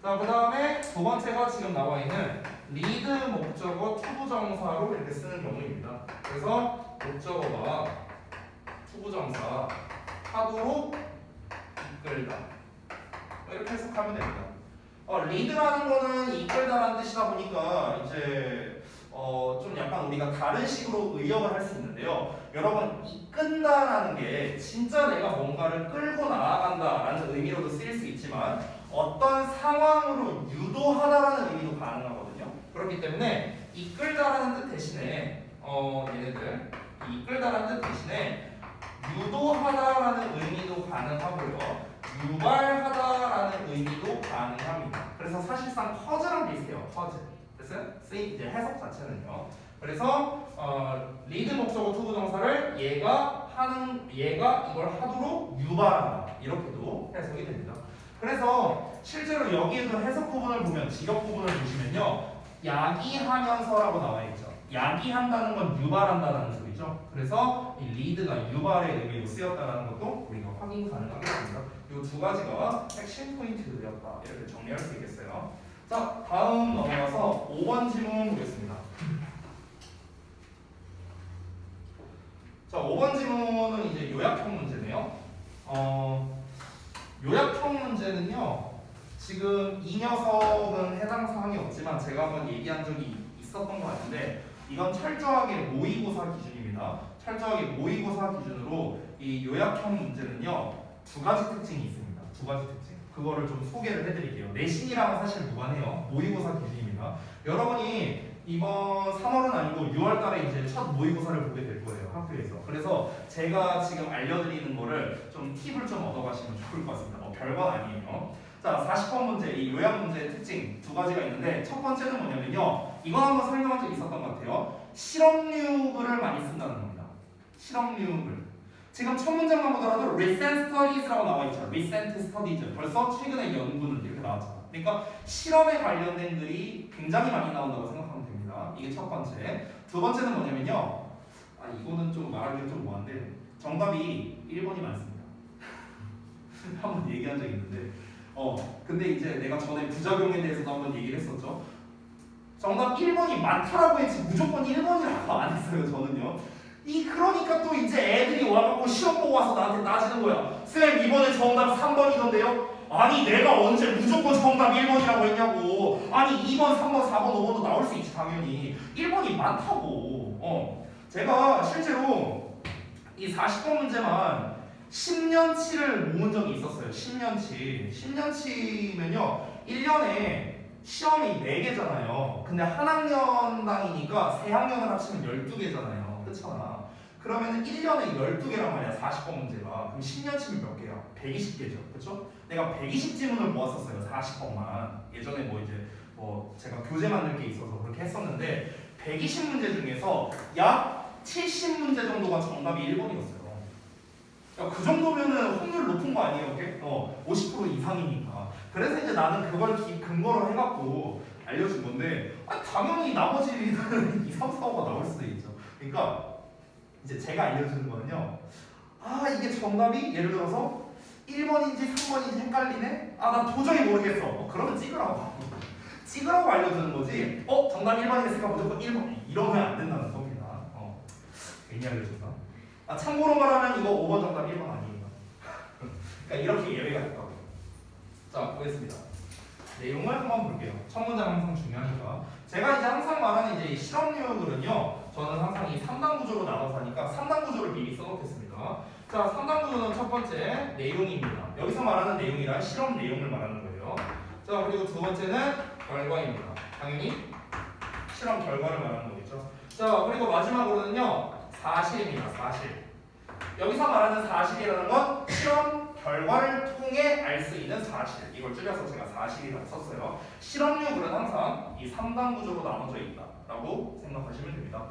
자, 그 다음에 두 번째가 지금 나와 있는 리드 목적어 투부정사로 이렇게 쓰는 경우입니다. 그래서 목적어가 투부정사 하도록 이끌다 이렇게 해석하면 됩니다. 리드라는 거는 이끌다라는 뜻이다 보니까 이제 좀 약간 우리가 다른 식으로 의역을 할 수 있는데요. 여러분, 이끈다라는 게 진짜 내가 뭔가를 끌고 나아간다라는 의미로도 쓰일 수 있지만 어떤 상황으로 유도하다라는 의미도 가능하거든요. 그렇기 때문에 이끌다라는 뜻 대신에 얘네들 이끌다라는 뜻 대신에 유도하다라는 의미도 가능하고요. 유발하다라는 의미도 가능합니다. 그래서 사실상 커즈랑 비슷해요. 커즈. 됐어요? 이제 해석 자체는요. 그래서 리드 목적어 투부정사를 얘가 이걸 하도록 유발하다 이렇게도 해석이 됩니다. 그래서 실제로 여기에도 해석 부분을 보면 직역 부분을 보시면요. 야기하면서라고 나와 있죠. 야기한다는 건 유발한다는 소리죠. 그래서 이 리드가 유발의 의미로 쓰였다는 것도 우리가 확인 가능하겠습니다. 이 두 가지가 핵심 포인트였다. 이렇게 정리할 수 있겠어요. 자, 다음 넘어가서 5번 지문 보겠습니다. 자, 5번 지문은 이제 요약형 문제네요. 요약형 문제는요. 지금 이 녀석은 해당 사항이 없지만 제가 한번 얘기한 적이 있었던 것 같은데 이건 철저하게 모의고사 기준입니다. 철저하게 모의고사 기준으로 이 요약형 문제는요. 2가지 특징이 있습니다. 2가지 특징. 그거를 좀 소개를 해드릴게요. 내신이랑은 사실 무관해요. 모의고사 기준입니다. 여러분이 이번 3월은 아니고 6월 달에 이제 첫 모의고사를 보게 될 거예요. 학교에서. 그래서 제가 지금 알려드리는 거를 좀 팁을 좀 얻어가시면 좋을 것 같습니다. 별건 아니에요. 자, 40번 문제, 이 요약 문제의 특징 2가지가 있는데 첫 번째는 뭐냐면요. 이건 한번 설명한 적 있었던 것 같아요. 실험류글을 많이 쓴다는 겁니다. 실험류글. 지금 첫 문장만 보더라도 recent studies라고 나와 있죠. recent studies. 벌써 최근의 연구는 이렇게 나왔잖아. 그러니까 실험에 관련된 글이 굉장히 많이 나온다고 생각하면 됩니다. 이게 첫 번째. 두 번째는 뭐냐면요. 이거는 좀 말하기가 좀 뭐한데 정답이 1번이 많습니다. 한번 얘기한 적이 있는데 근데 이제 내가 전에 부작용에 대해서도 한번 얘기를 했었죠. 정답 1번이 많다라고 했지 무조건 1번이라고 안 했어요. 저는요. 그러니까 또 이제 애들이 와갖고 시험 보고 와서 나한테 따지는 거야. 쌤 이번에 정답 3번이던데요? 아니 내가 언제 무조건 정답 1번이라고 했냐고. 아니 2번, 3번, 4번, 5번도 나올 수 있지 당연히. 1번이 많다고. 제가 실제로 이 40번 문제만 10년치를 모은 적이 있었어요. 10년치. 10년치면요 1년에 시험이 4개잖아요. 근데 한 학년당이니까 3학년을 합치면 12개잖아요. 그렇잖아. 그러면 1년에 12개란 말이야. 40번 문제가. 그럼 10년치면 몇 개야? 120개죠. 그렇죠? 내가 120지문을 모았었어요. 40번만. 예전에 제가 교재 만들 게 있어서 그렇게 했었는데 120문제 중에서 약 70문제 정도가 정답이 1번이었어요. 그러니까 그 정도면은 확률 높은 거 아니에요? 이게? 50% 이상이니까. 그래서 이제 나는 그걸 근거로 해갖고 알려준 건데 당연히 나머지 2, 3, 4, 5가 나올 수도 있죠. 그러니까 이제 제가 알려주는 거는요. 이게 정답이 예를 들어서 1번인지 3번인지 헷갈리네? 나 도저히 모르겠어. 그러면 찍으라고. 찍으라고 알려주는 거지. 정답 1번이니까 무조건 1번. 이러면 안 된다는 겁니다. 괜히 알려준다. 참고로 말하면 이거 5번 정답 1번 아니에요. 그러니까 이렇게 예외가 있다고요. 자, 보겠습니다. 내용을 한번 볼게요. 첫 문장 항상 중요하니까. 제가 이제 항상 말하는 이제 실험류글은요. 저는 항상 이 3단 구조로 나눠서 하니까 3단 구조를 미리 써놓겠습니다. 자, 3단 구조는 첫 번째 내용입니다. 여기서 말하는 내용이란 실험 내용을 말하는 거예요. 자, 그리고 두 번째는 결과입니다. 당연히 실험 결과를 말하는 거겠죠. 자, 그리고 마지막으로는요. 사실입니다. 사실. 여기서 말하는 사실이라는 건 실험 결과를 통해 알 수 있는 사실. 이걸 줄여서 제가 사실이라고 썼어요. 실험률은 항상 이 3단 구조로 나눠져 있다라고 생각하시면 됩니다.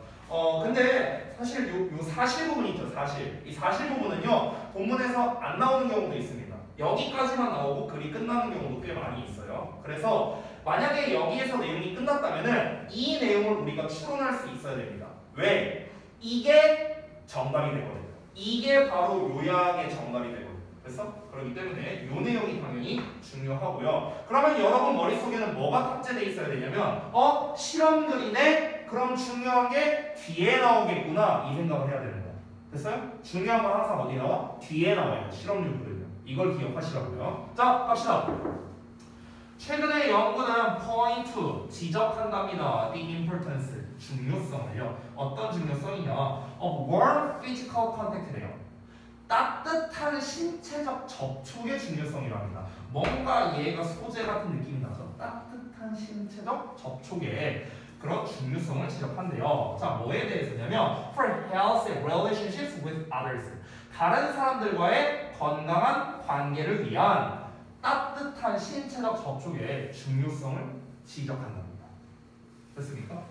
근데 사실 요 사실 부분이 있죠. 사실. 이 사실 부분은요. 본문에서 안 나오는 경우도 있습니다. 여기까지만 나오고 글이 끝나는 경우도 꽤 많이 있어요. 그래서 만약에 여기에서 내용이 끝났다면은 이 내용을 우리가 추론할 수 있어야 됩니다. 왜? 이게 정답이 되거든요. 이게 바로 요약의 정답이 되거든요. 그래서 그렇기 때문에 요 내용이 당연히 중요하고요. 그러면 여러분 머릿속에는 뭐가 탑재되어 있어야 되냐면 실험글이네? 그럼 중요한 게 뒤에 나오겠구나 이 생각을 해야 되는 거예요. 됐어요? 중요한 건 항상 어디 나와? 뒤에 나와요. 실험률들은요. 이걸 기억하시라고요. 자, 갑시다. 최근의 연구는 point to 지적한답니다. the importance 중요성을요. 어떤 중요성이냐? of warm physical contact래요. 따뜻한 신체적 접촉의 중요성이랍니다. 뭔가 얘가 소재 같은 느낌이 나죠. 따뜻한 신체적 접촉의 그런 중요성을 지적한대요. 자, 뭐에 대해서냐면 for healthy relationships with others. 다른 사람들과의 건강한 관계를 위한 따뜻한 신체적 접촉의 중요성을 지적한답니다. 됐습니까?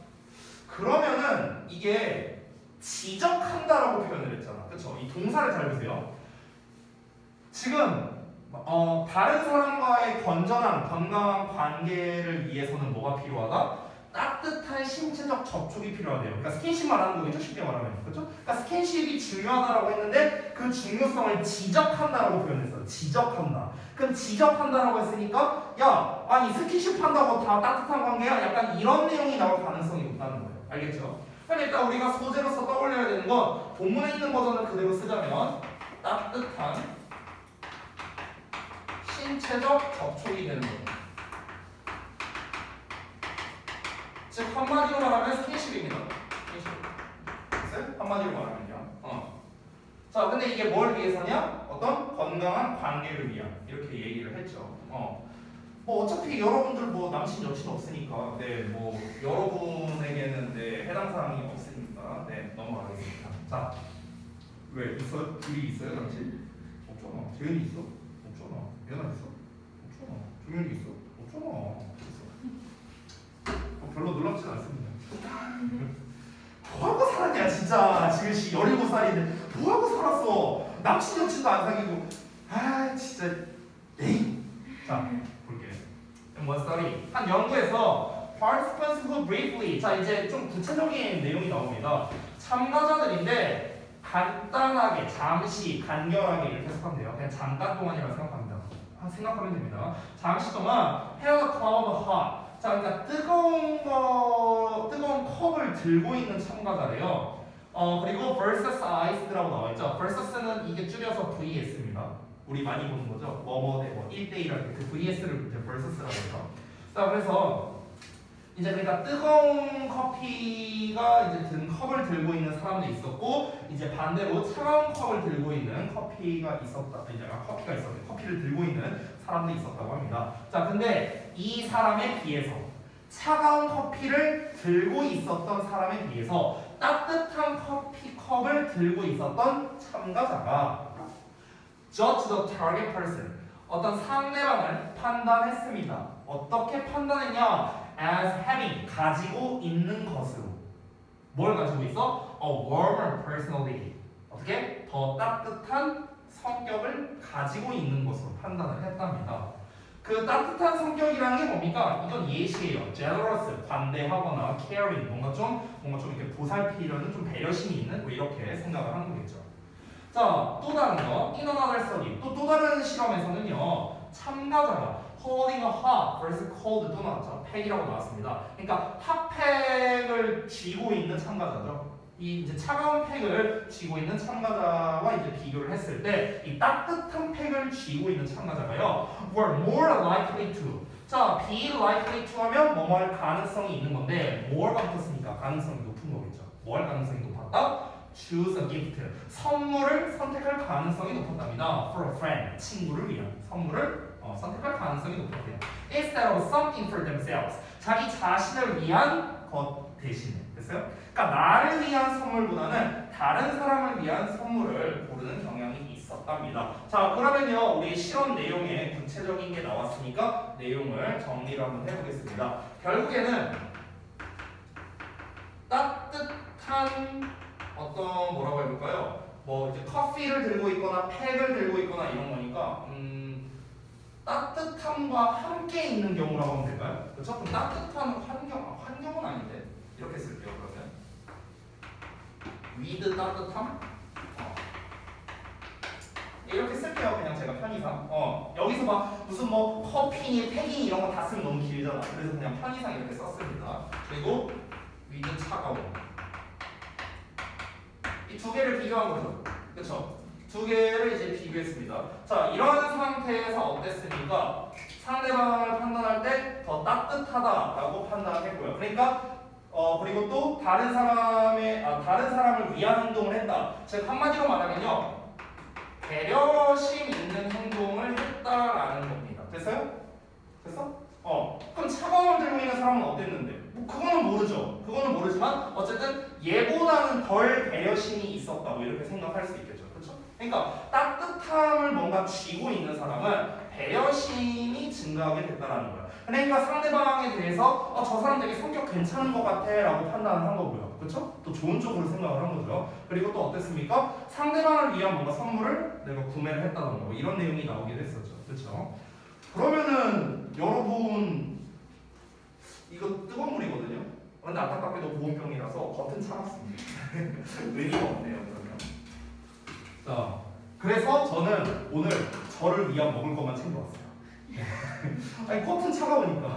그러면은 이게 지적한다라고 표현을 했잖아. 그쵸? 이 동사를 잘 보세요. 지금 다른 사람과의 건전한 건강한 관계를 위해서는 뭐가 필요하다? 따뜻한 신체적 접촉이 필요하대요. 그러니까 스킨십 말하는 거겠죠? 쉽게 말하면. 그렇죠? 그러니까 스킨십이 중요하다라고 했는데 그 중요성을 지적한다라고 표현했어요. 지적한다. 그럼 지적한다라고 했으니까 야, 아니 스킨십 한다고 다 따뜻한 관계야? 약간 이런 내용이 나올 가능성이 높다는 거예요. 알겠죠? 그럼 일단 우리가 소재로서 떠올려야 되는 건 본문에 있는 버전을 그대로 쓰자면 따뜻한 신체적 접촉이 되는 거예요. 즉 한마디로 말하면 스킨십입니다. 스킨십. 한마디로 말하면요. 자, 근데 이게 뭘 위해서냐? 어떤 건강한 관계를 위한 이렇게 얘기를 했죠. 뭐 어차피 여러분들 뭐 남친 여친 없으니까 뭐 여러분에게는 해당 사항이 없으니까 넘어가겠습니다. 자, 왜 있어요? 둘이 있어요, 남친? 없잖아. 재현이 있어? 없잖아. 예나 있어? 없잖아. 종현이 있어? 없잖아. 별로 놀랍진 않습니다. 뭐하고 살았냐 진짜. 지금 17살인데 뭐하고 살았어. 남친 여친도 안 사귀고. 아 진짜. 에이. 자 볼게요. One study. 한 연구에서 participants who briefly. 자 이제 좀 구체적인 내용이 나옵니다. 참가자들인데 간단하게 잠시 간결하게 이렇게 해석하면 돼요. 그냥 잠깐 동안이라고 생각하면 됩니다. 잠시 동안 held a cup of hot. 자, 그러니까 뜨거운 컵을 들고 있는 참가자래요. 그리고 versus iced라고 나와있죠. versus는 이게 줄여서 VS입니다. 우리 많이 보는 거죠. 뭐뭐 대 뭐 1대1 할 때 그 VS를 이제 versus라고 해서. 자, 그래서 이제 그러니까 뜨거운 커피가 이제 든 컵을 들고 있는 사람도 있었고, 이제 반대로 차가운 컵을 들고 있는 커피가 있었다. 커피를 들고 있는 사람도 있었다고 합니다. 자, 근데 이 사람에 비해서 차가운 커피를 들고 있었던 사람에 비해서 따뜻한 커피컵을 들고 있었던 참가자가 judge the target person, 어떤 상대방을 판단했습니다. 어떻게 판단했냐? as having, 가지고 있는 것으로. 뭘 가지고 있어? a warmer personality. 어떻게? 더 따뜻한 성격을 가지고 있는 것으로 판단을 했답니다. 그 따뜻한 성격이라는 게 뭡니까? 이건 예시예요. generous, 관대하거나 caring, 뭔가 좀 이렇게 보살피려는 좀 배려심이 있는 뭐 이렇게 생각을 하는 거겠죠. 자, 또 다른 거, in another study. 또 다른 실험에서는요, 참가자가 holding a hot versus cold 또 나왔죠. 팩이라고 나왔습니다. 그러니까 핫팩을 쥐고 있는 참가자죠. 이 이제 차가운 팩을 쥐고 있는 참가자와 이제 비교를 했을 때 이 따뜻한 팩을 쥐고 있는 참가자가요, were more likely to. 자, be likely to 하면 뭐뭐 할 가능성이 있는 건데 more가 붙었으니까 가능성이 높은 거겠죠. 뭐 할 가능성이 높았다? choose a gift. 선물을 선택할 가능성이 높았답니다. for a friend. 친구를 위한 선물을 선택할 가능성이 높았대요. instead of something for themselves. 자기 자신을 위한 것 대신에. 됐어요? 그러니까 나를 위한 선물보다는 다른 사람을 위한 선물을 고르는 경향이 있었답니다. 자, 그러면요 우리 실험 내용에 구체적인 게 나왔으니까 내용을 정리를 한번 해보겠습니다. 결국에는 따뜻한 어떤 뭐라고 해볼까요? 뭐 이제 커피를 들고 있거나 팩을 들고 있거나 이런 거니까 따뜻함과 함께 있는 경우라고 하면 될까요? 그렇죠? 그럼 따뜻한 환경은 아닌데 이렇게 쓸게요. 그러면 with 따뜻함 이렇게 쓸게요. 그냥 제가 편의상 여기서 막 무슨 뭐 커피니 팩이니 이런 거 다 쓰면 너무 길잖아. 그래서 그냥 편의상 이렇게 썼습니다. 그리고 with 차가운 이 두 개를 비교한 거죠. 그렇죠? 두 개를 이제 비교했습니다. 자, 이런 상태에서 어땠습니까? 상대방을 판단할 때 더 따뜻하다라고 판단했고요. 그러니까 그리고 또 다른 사람을 위한 행동을 했다. 즉 한마디로 말하면요, 배려심 있는 행동을 했다라는 겁니다. 됐어요? 됐어? 그럼 차가움을 들고 있는 사람은 어땠는데? 뭐 그거는 모르죠. 그거는 모르지만 어쨌든 얘보다는 덜 배려심이 있었다. 뭐 이렇게 생각할 수 있겠죠. 그렇죠? 그러니까 따뜻함을 뭔가 쥐고 있는 사람은 배려심이 증가하게 됐다라는 거야. 그러니까 상대방에 대해서 저 사람 되게 성격 괜찮은 것 같아 라고 판단을 한 거고요. 그렇죠? 또 좋은 쪽으로 생각을 한 거죠. 그리고 또 어땠습니까? 상대방을 위한 뭔가 선물을 내가 구매를 했다던가 뭐 이런 내용이 나오기도 했었죠. 그렇죠? 그러면은 여러분 이거 뜨거운 물이거든요. 근데 안타깝게도 보온병이라서 겉은 차갑습니다. 의미가 없네요. 그러면 자, 그래서 저는 오늘 저를 위한 먹을 것만 챙겨왔어요. 아니 겉은 차가우니까.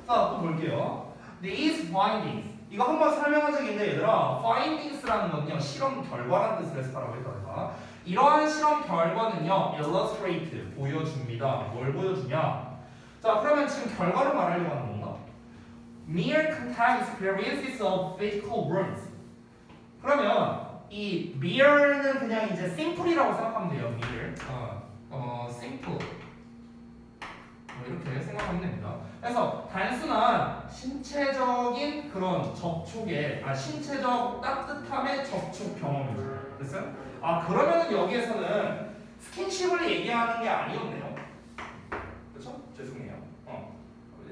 자, 또 볼게요. These findings 이거 한번 설명한 적이 있는데 얘들아, findings라는 건요 실험 결과라는 뜻을 해서 하라고 했다니까. 이러한 실험 결과는요 illustrate 보여줍니다. 뭘 보여주냐? 자, 그러면 지금 결과를 말하려고 하는 건가? Mere contact experiences of physical words. 그러면 이 mere는 그냥 이제 simple이라고 생각하면 돼요. mere. simple. 뭐 이렇게 생각하면 됩니다. 그래서 단순한 신체적인 그런 접촉의 신체적 따뜻함의 접촉 경험이죠. 됐어요? 그러면은 여기에서는 스킨십을 얘기하는 게 아니었네요. 그렇죠? 죄송해요.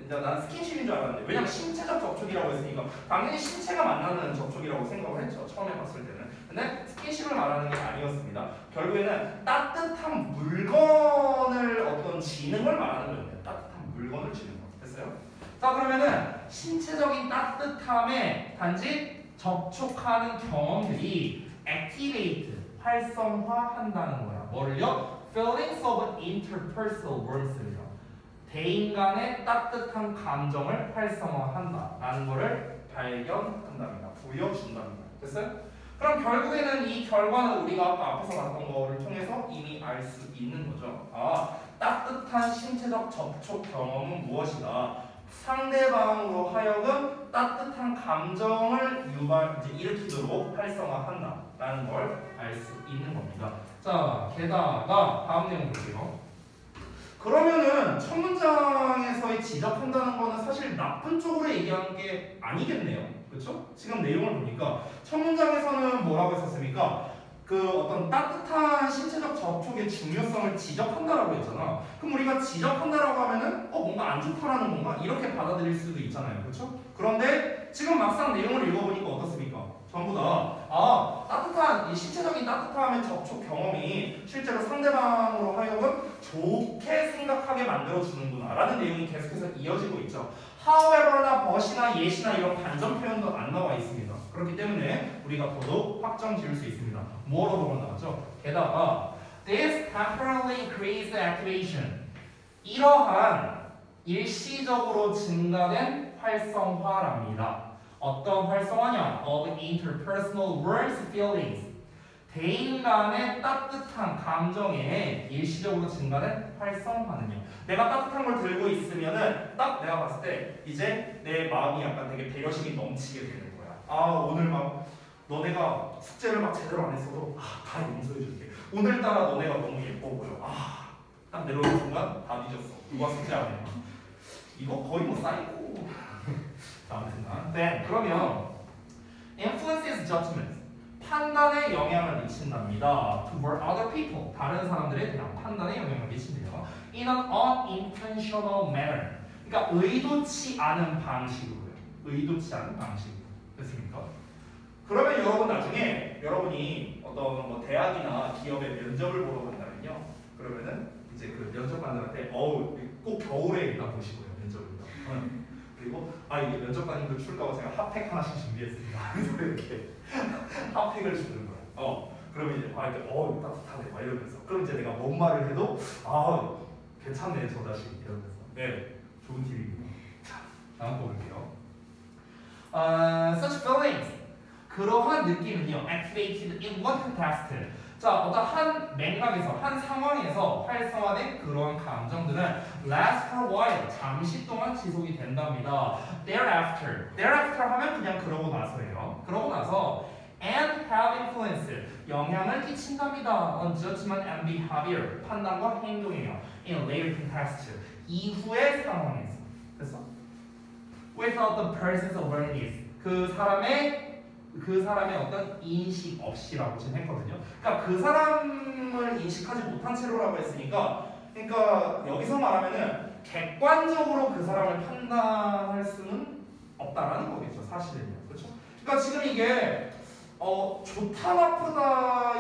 난 스킨십인 줄 알았는데 왜냐면 신체적 접촉이라고 했으니까 당연히 신체가 만나는 접촉이라고 생각을 했죠. 처음에 봤을 때는. 근데 스킨십을 말하는 게 아니었습니다. 결국에는 따뜻한 물건을 어떤 지능을 말하는 거예요. 따뜻한 물건을 지는 거. 됐어요? 자, 그러면은 신체적인 따뜻함에 단지 접촉하는 경험들이 activate 활성화한다는 거야. 뭐를요? Feelings of interpersonal warmth요. 대인 간의 따뜻한 감정을 활성화한다라는 것을 발견한답니다. 보여준답니다. 됐어요? 그럼 결국에는 이 결과는 우리가 아까 앞에서 봤던 거를 통해서 이미 알 수 있는 거죠. 따뜻한 신체적 접촉 경험은 무엇이다? 상대방으로 하여금 따뜻한 감정을 일으키도록 활성화한다라는 걸 알 수 있는 겁니다. 자, 게다가 다음 내용 볼게요. 그러면은 첫 문장에서의 지적한다는 거는 사실 나쁜 쪽으로 얘기하는 게 아니겠네요. 그렇죠? 지금 내용을 보니까 첫 문장에서는 뭐라고 했었습니까? 그 어떤 따뜻한 신체적 접촉의 중요성을 지적한다라고 했잖아. 그럼 우리가 지적한다라고 하면은 뭔가 안 좋다라는 건가? 이렇게 받아들일 수도 있잖아요. 그렇죠? 그런데 지금 막상 내용을 읽어보니까 어떻습니까? 전부 다 따뜻한 이 신체적인 따뜻함의 접촉 경험이 실제로 상대방으로 하여금 좋게 생각하게 만들어주는구나 라는 내용이 계속해서 이어지고 있죠. however나 but이나 yet이나 이런 반전 표현도 안 나와 있습니다. 그렇기 때문에 우리가 더더욱 확정 지을 수 있습니다. 뭐로 나왔죠? 게다가 this temporarily increased activation 이러한 일시적으로 증가된 활성화랍니다. 어떤 활성화냐? of interpersonal warmth feelings 대인 간의 따뜻한 감정에 일시적으로 증가된 활성화는요. 내가 따뜻한 걸 들고 있으면은 딱 내가 봤을 때 이제 내 마음이 약간 되게 배려심이 넘치게 되는 거야. 오늘 막 너네가 숙제를 막 제대로 안 했어도 다 용서해줄게. 오늘따라 너네가 너무 예뻐 보여. 딱 내려오는 순간 다 뒤졌어. 누가 숙제 안 해. 이거 거의 뭐 사이코. 자, 아무튼간. Then 그러면 influences judgment. 판단에 영향을 미친답니다. toward other people. 다른 사람들에 대한 판단에 영향을 미친대요. in an unintentional manner. 그러니까 의도치 않은 방식으로요. 의도치 않은 방식으로. 됐습니까? 그러면 여러분 나중에 여러분이 어떤 뭐 대학이나 기업에 면접을 보러 간다면요. 그러면은 이제 그 면접관들한테 꼭 겨울에 일단 보시고요. 면접을. 그리고 이게 면접관님들 출까봐 제가 핫팩 하나씩 준비했습니다. 그래서 이렇게 핫팩을 주는 거야. 그러면 이제 이거 따뜻하네 막 이러면서. 그럼 이제 내가 뭔 말을 해도 괜찮네 저 자식 이러면서. 네, 좋은 팁입니다. 자, 다음 거 볼게요. Such feelings. 그러한 느낌은요, activated in one context. 자, 어떤 한 맥락에서, 한 상황에서 활성화된 그러한 감정들은 last for a while, 잠시 동안 지속이 된답니다. Thereafter 하면 그냥 그러고 나서예요. 그러고 나서 and have influence, 영향을 끼친답니다. on judgment and behavior, 판단과 행동이에요. in later context, 이후의 상황에서. 됐어? without the person's awareness, 그 사람의 어떤 인식 없이라고 지금 했거든요. 그러니까 그 사람을 인식하지 못한 채로라고 했으니까, 그러니까 여기서 말하면은 객관적으로 그 사람을 판단할 수는 없다라는 거겠죠, 사실은요. 그렇죠? 그러니까 지금 이게 좋다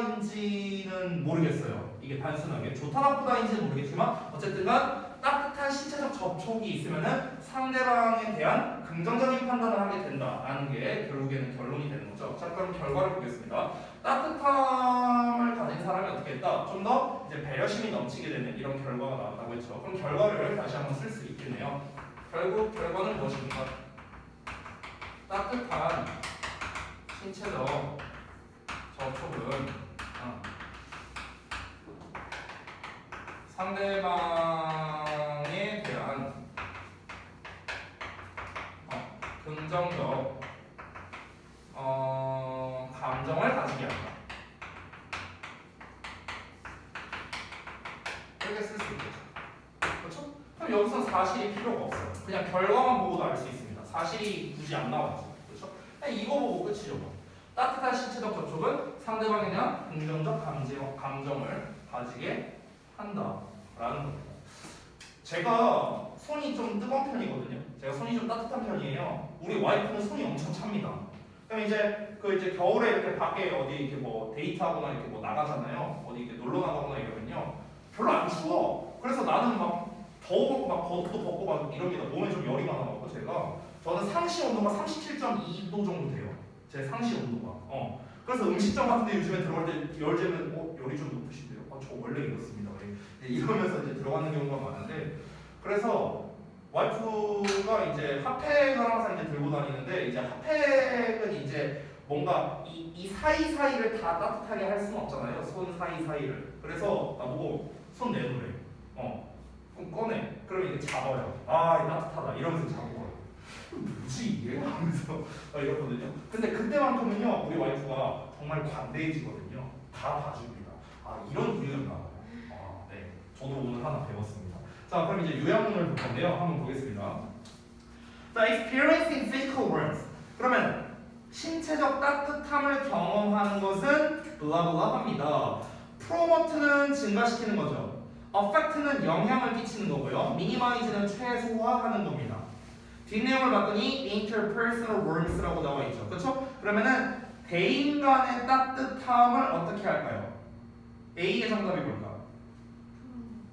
나쁘다인지는 모르겠어요. 이게 단순하게 좋다 나쁘다인지는 모르겠지만 어쨌든간 따뜻한 신체적 접촉이 있으면은 상대방에 대한 긍정적인 판단을 하게 된다라는 게 결국에는 결론이 되는 거죠. 자, 그럼 결과를 보겠습니다. 따뜻함을 가진 사람이 어떻게 했다? 좀 더 이제 배려심이 넘치게 되는 이런 결과가 나왔다고 했죠. 그럼 결과를 다시 한번 쓸 수 있겠네요. 결국 결과는 무엇입니까? 따뜻한 신체적 접촉은 상대방에 대한 긍정적 감정을 가지게 한다. 이렇게 쓸 수 있겠죠. 그렇죠? 그럼 여기서 사실이 필요가 없어요. 그냥 결과만 보고도 알 수 있습니다. 사실이 굳이 안 나와야죠. 그렇죠? 그냥 이거 보고 끝이죠. 따뜻한 신체적 접촉은 상대방에 대한 긍정적 감정을 가지게 한다라는 겁니다. 제가 손이 좀 뜨거운 편이거든요. 제가 손이 좀 따뜻한 편이에요. 우리 와이프는 손이 엄청 찹니다. 그럼 이제 겨울에 이렇게 밖에 어디 이렇게 뭐 데이트하거나 이렇게 뭐 나가잖아요. 어디 이렇게 놀러 나가거나 이러면요, 별로 안 추워. 그래서 나는 막 더워 막 겉도 벗고 막 이럽니다. 몸에 좀 열이 많아갖고 저는 상시 온도가 37.2도 정도 돼요. 제 상시 온도가. 그래서 음식점 같은데 요즘에 들어갈 때 열 재면 열이 좀 높으신데요. 저 원래 이렇습니다. 이러면서 이제 들어가는 경우가 많은데, 그래서 와이프가 이제 핫팩을 항상 이제 들고 다니는데, 이제 핫팩은 이제 뭔가 이 사이사이를 다 따뜻하게 할 수는 없잖아요. 손 사이사이를. 그래서 나보고 손 내놓으래. 그럼 꺼내. 그럼 이렇게 잡아요. 따뜻하다 이러면서 잡고 뭐지 이게? 하면서 이러거든요. 근데 그때만큼은요, 우리 와이프가 정말 관대해지거든요. 다 봐줍니다. 이런 이유였나 봐요. 네, 저도 오늘 하나 배웠습니다. 자, 그럼 이제 요약문을 볼 건데요. 한번 보겠습니다. 자, experiencing physical warmth. 그러면 신체적 따뜻함을 경험하는 것은 블라블라합니다. promote는 증가시키는 거죠. affect는 영향을 끼치는 거고요. minimize는 최소화하는 겁니다. 뒷내용을 봤더니 interpersonal warmth라고 나와 있죠. 그렇죠? 그러면은 대인 간의 따뜻함을 어떻게 할까요? A의 정답이 뭘까?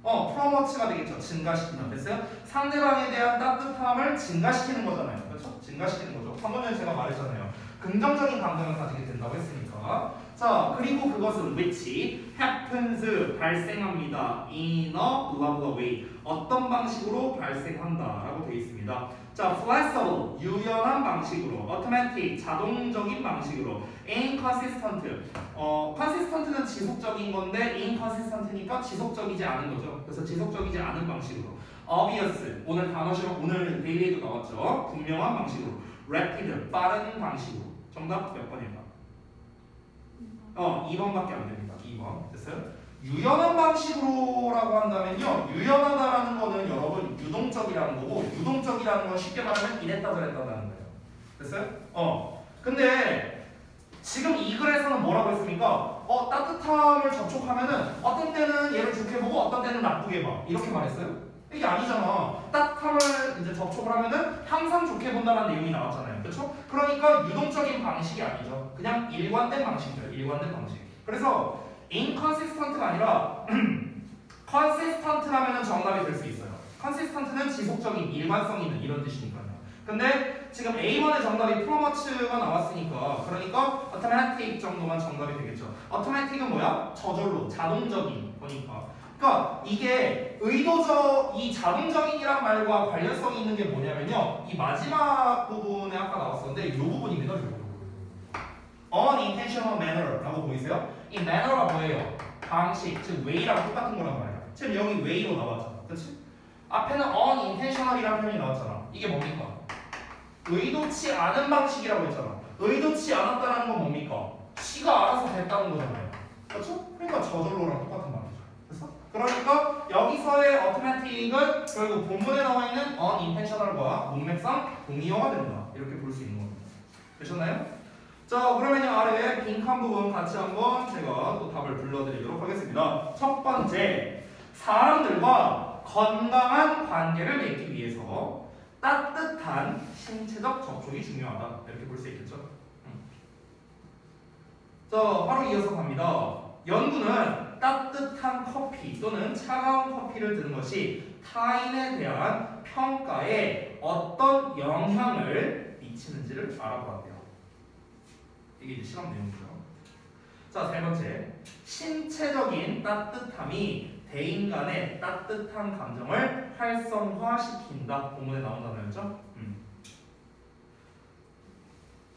promote가 되겠죠. 증가시키는. 됐어요? 상대방에 대한 따뜻함을 증가시키는 거잖아요. 그렇죠? 증가시키는 거죠. 방금 전에 제가 말했잖아요. 긍정적인 감정을 가지게 된다고 했으니까. 자, 그리고 그것은 which happens, 발생합니다. in a blah blah way. 어떤 방식으로 발생한다라고 되어 있습니다. 자, flexible, 유연한 방식으로, automatic, 자동적인 방식으로, inconsistent, consistent는 지속적인 건데 inconsistent니까 지속적이지 않은 거죠. 그래서 지속적이지 않은 방식으로, obvious, 오늘 단어 시험, 오늘 데일리에도 나왔죠. 분명한 방식으로, rapid, 빠른 방식으로. 정답 몇 번일까? 2번밖에 안 됩니다. 2번. 됐어요? 유연한 방식으로라고 한다면요, 유연하다라는 거는 여러분 유동적이라는 거고, 유동적이라는 건 쉽게 말하면 이랬다 저랬다라는 거예요. 됐어요? 근데 지금 이 글에서는 뭐라고 했습니까? 따뜻함을 접촉하면은 어떤 때는 얘를 좋게 보고 어떤 때는 나쁘게 봐. 이렇게 말했어요? 이게 아니잖아. 따뜻함을 이제 접촉을 하면은 항상 좋게 본다는 내용이 나왔잖아요. 그렇죠? 그러니까 유동적인 방식이 아니죠. 그냥 일관된 방식이에요. 일관된 방식. 그래서 inconsistent가 아니라 consistent라면은 정답이 될 수 있어요. consistent는 지속적인, 일관성 있는 이런 뜻이니까요. 근데 지금 A1의 정답이 pretty가 나왔으니까 그러니까 automatic 정도만 정답이 되겠죠. automatic은 뭐야? 저절로, 자동적인 거니까. 그러니까 이게 이 자동적인이란 말과 관련성이 있는 게 뭐냐면요. 이 마지막 부분에 아까 나왔었는데 이 부분입니다. unintentional manner라고 보이세요? 이 manner가 뭐예요? 방식, 즉 way랑 똑같은 거란 말이야. 지금 여기 way로 나왔잖아. 그렇지? 앞에는 unintentional이라는 표현이 나왔잖아. 이게 뭡니까? 의도치 않은 방식이라고 했잖아. 의도치 않았다는 건 뭡니까? 지가 알아서 됐다는 거잖아요. 그렇죠? 그러니까 저절로랑 똑같은 말이죠. 됐어? 그러니까 여기서의 automatic은 결국 본문에 나와 있는 unintentional과 문맥상 동의어가 된다. 이렇게 볼 수 있는 겁니다. 되셨나요? 자, 그러면 아래 빈칸 부분 같이 한번 제가 또 답을 불러드리도록 하겠습니다. 첫 번째, 사람들과 건강한 관계를 맺기 위해서 따뜻한 신체적 접촉이 중요하다. 이렇게 볼 수 있겠죠. 자, 바로 이어서 갑니다. 연구는 따뜻한 커피 또는 차가운 커피를 드는 것이 타인에 대한 평가에 어떤 영향을 미치는지를 알아보았대요. 이게 이제 실험 내용이죠. 자, 세 번째, 신체적인 따뜻함이 대인 간의 따뜻한 감정을 활성화시킨다. 본문에 나온 단어였죠.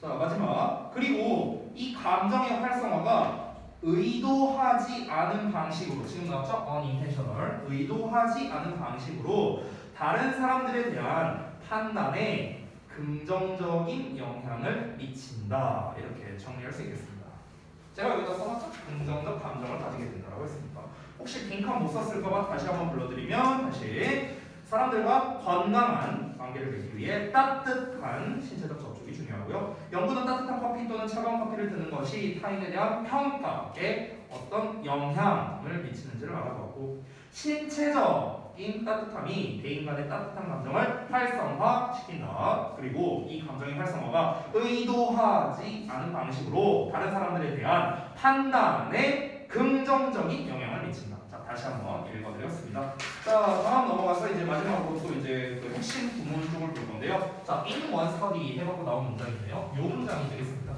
자, 마지막. 그리고 이 감정의 활성화가 의도하지 않은 방식으로, 지금 나왔죠? unintentional. 의도하지 않은 방식으로 다른 사람들에 대한 판단에 긍정적인 영향을 미친다. 이렇게 정리할 수 있겠습니다. 제가 여기다 써놨죠? 긍정적 감정을 가지게 된다고 했습니다. 혹시 빈칸 못 썼을까봐 다시 한번 불러드리면, 다시 사람들과 건강한 관계를 맺기 위해 따뜻한 신체적 접촉이 중요하고요. 연구는 따뜻한 커피 또는 차가운 커피를 드는 것이 타인에 대한 평가에 어떤 영향을 미치는지를 알아보았고, 신체적인 따뜻함이 대인 간의 따뜻한 감정을 활성화시킨다. 그리고 이 감정의 활성화가 의도하지 않은 방식으로 다른 사람들에 대한 판단에 긍정적인 영향을 미친다. 자, 다시 한번 읽어드렸습니다. 자, 다음 넘어가서 이제 마지막으로 또 이제 그 핵심 구문 쪽을 볼 건데요. 자, in one study 해갖고 나온 문장인데요. 이 문장이 되겠습니다.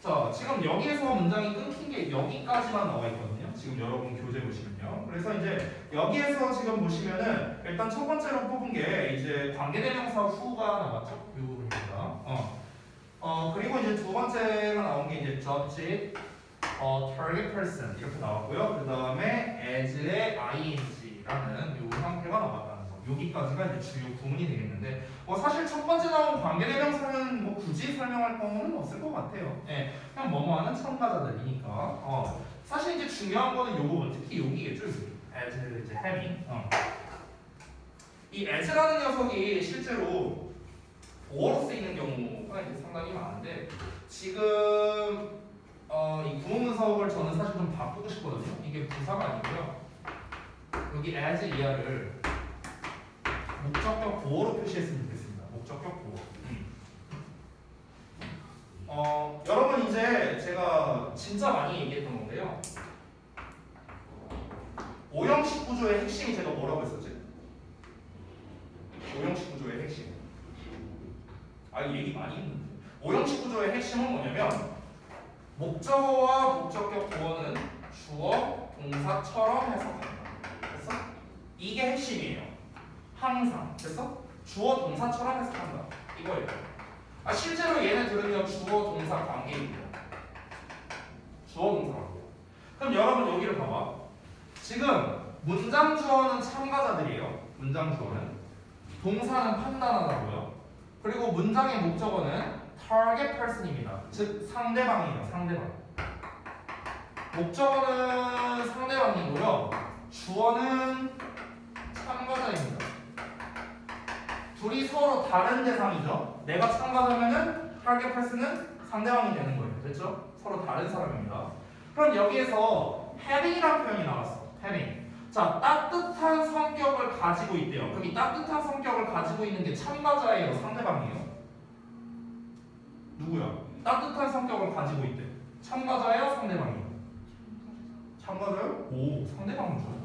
자, 지금 여기에서 문장이 끊긴 게 여기까지만 나와 있거든요. 지금 여러분 교재 보시면요. 그래서 이제 여기에서 지금 보시면은 일단 첫 번째로 뽑은 게 이제 관계대명사 who가 나왔죠. 이 부분입니다. 그리고 이제 두 번째가 나온 게 이제 judge, target person 이렇게 나왔고요. 그 다음에 as의 ing라는 이 형태가 나왔다는 거. 여기까지가 이제 주요 구문이 되겠는데, 사실 첫 번째 나온 관계대명사는 뭐 굳이 설명할 거는 없을 것 같아요. 예, 그냥 뭐뭐하는 참가자들이니까. 사실 이제 중요한 거는 이 부분, 특히 여기겠죠. as 이제 having. 이 as라는 녀석이 실제로 보어로 쓰이는 경우가 이제 상당히 많은데, 지금 이 구문 분석을 저는 사실 좀 바꾸고 싶거든요. 이게 부사가 아니고요. 여기 as 이하를 목적격 보어로 표시했으면 좋겠습니다. 목적격 보어. 여러분 이제 제가 진짜 많이 얘기했던 건데요. 오형식 구조의 핵심이 제가 뭐라고 했었지? 오형식 구조의 핵심. 얘기 많이 했는데. 오형식 구조의 핵심은 뭐냐면, 목적어와 목적격 보어는 주어, 동사처럼 해석한다. 됐어? 이게 핵심이에요. 항상. 됐어? 주어, 동사처럼 해석한다. 이거예요. 실제로 얘네들은요, 주어, 동사 관계입니다. 주어, 동사 관계. 그럼 여러분 여기를 봐봐. 지금 문장 주어는 참가자들이에요. 문장 주어는. 동사는 판단하다고요. 그리고 문장의 목적어는 target person입니다. 즉 상대방이에요. 상대방. 목적어는 상대방이고요. 주어는 참가자입니다. 둘이 서로 다른 대상이죠. 내가 참가자면은 타겟 퍼슨은 상대방이 되는 거예요. 됐죠? 서로 다른 사람입니다. 그럼 여기에서 having이라는 표현이 나왔어. having. 자, 따뜻한 성격을 가지고 있대요. 그럼 이 따뜻한 성격을 가지고 있는 게 참가자예요, 상대방이에요? 누구야? 따뜻한 성격을 가지고 있대. 참가자예요, 상대방이에요? 참가자요? 오, 상대방이죠.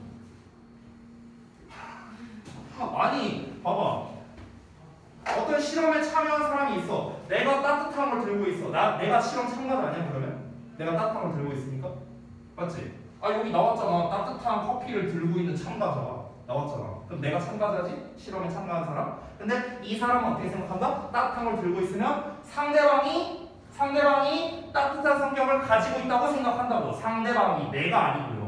아니, 봐봐. 어떤 실험에 참여한 사람이 있어. 내가 따뜻한 걸 들고 있어. 내가 실험 참가자 아니야, 그러면? 내가 따뜻한 걸 들고 있으니까? 맞지? 아, 여기 나왔잖아. 따뜻한 커피를 들고 있는 참가자. 나왔잖아. 그럼 내가 참가자지? 실험에 참가한 사람? 근데 이 사람은 어떻게 생각한다? 따뜻한 걸 들고 있으면 상대방이 따뜻한 성격을 가지고 있다고 생각한다고. 상대방이, 내가 아니고요.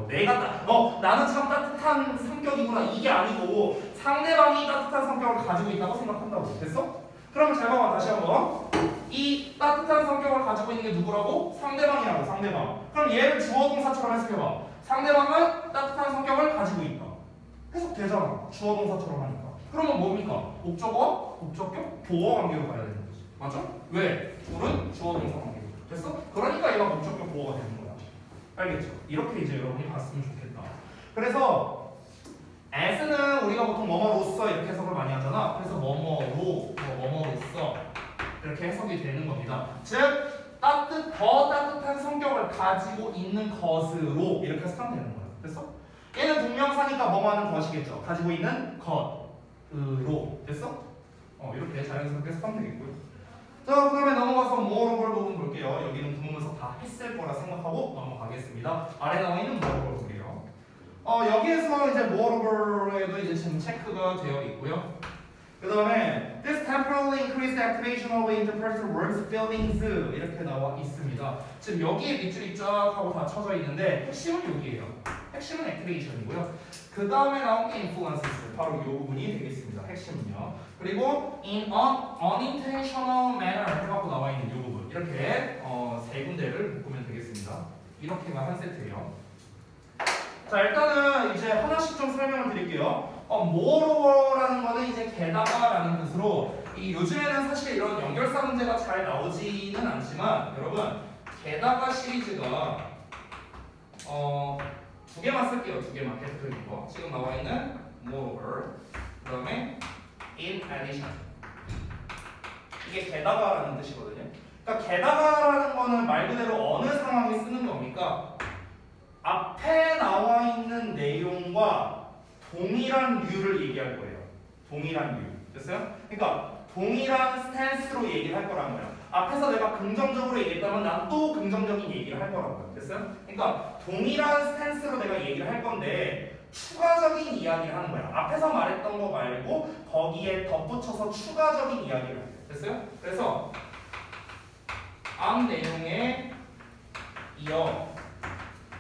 나는 참 따뜻한 성격이구나. 이게 아니고 상대방이 따뜻한 성격을 가지고 있다고 생각한다고. 됐어? 그러면 잘 봐봐. 다시 한번. 이 따뜻한 성격을 가지고 있는 게 누구라고? 상대방이라고. 상대방. 그럼 얘를 주어 동사처럼 해석해봐. 상대방은 따뜻한 성격을 가지고 있다. 해석되잖아. 주어 동사처럼 하니까. 그러면 뭡니까? 목적어, 목적격, 보어 관계로 가야 되는 거지. 맞아? 왜? 둘은 주어 동사 관계로. 됐어? 그러니까 얘가 목적격 보어가 되는 거야. 알겠죠? 이렇게 이제 여러분이 봤으면 좋겠다. 그래서 as는 우리가 보통 뭐뭐로써 이렇게 해석을 많이 하잖아. 그래서 뭐뭐로, 뭐뭐로써 이렇게 해석이 되는 겁니다. 즉 더 따뜻한 성격을 가지고 있는 것으로 이렇게 해석하면 되는 거야. 됐어? 얘는 동명사니까 뭐뭐하는 것이겠죠. 가지고 있는 것으로. 됐어? 이렇게 자연스럽게 해석하면 되겠고요. 자, 그 다음에 넘어가서 moreover 부분 볼게요. 여기는 부문에서 다 했을 거라 생각하고 넘어가겠습니다. 아래 나와 있는 moreover 볼게요. 여기에서 이제 moreover에도 이제 지금 체크가 되어 있고요. 그 다음에 this temporarily increased activation of interpersonal words feelings 이렇게 나와 있습니다. 지금 여기에 밑줄이 쫙 하고 다 쳐져 있는데 핵심은 여기에요. 핵심은 activation이고요. 그 다음에 나온 게 influences 바로 이 부분이 되겠습니다. 핵심은요. 그리고 in an unintentional manner 해갖고 나와 있는 이 부분 이렇게 세 군데를 묶으면 되겠습니다. 이렇게가 한 세트예요. 자, 일단은 이제 하나씩 좀 설명을 드릴게요. moreover라는 거는 이제 게다가라는 뜻으로 요즘에는 사실 이런 연결사 문제가 잘 나오지는 않지만 여러분 게다가 시리즈가 두 개만 쓸게요. 두 개만 계속 거. 지금 나와 있는 moreover 그 다음에 in addition 이게 게다가라는 뜻이거든요. 그러니까 게다가라는 거는 말 그대로 어느 상황에 쓰는 겁니까? 앞에 나와 있는 내용과 동일한 류를 얘기할 거예요. 동일한 류. 됐어요? 그러니까 동일한 스탠스로 얘기를 할 거라는 거예요. 앞에서 내가 긍정적으로 얘기했다면 난 또 긍정적인 얘기를 할 거라고요. 됐어요? 그러니까 동일한 스탠스로 내가 얘기를 할 건데 추가적인 이야기를 하는 거야. 앞에서 말했던 거 말고 거기에 덧붙여서 추가적인 이야기를 해요. 됐어요? 그래서 앞 내용에 이어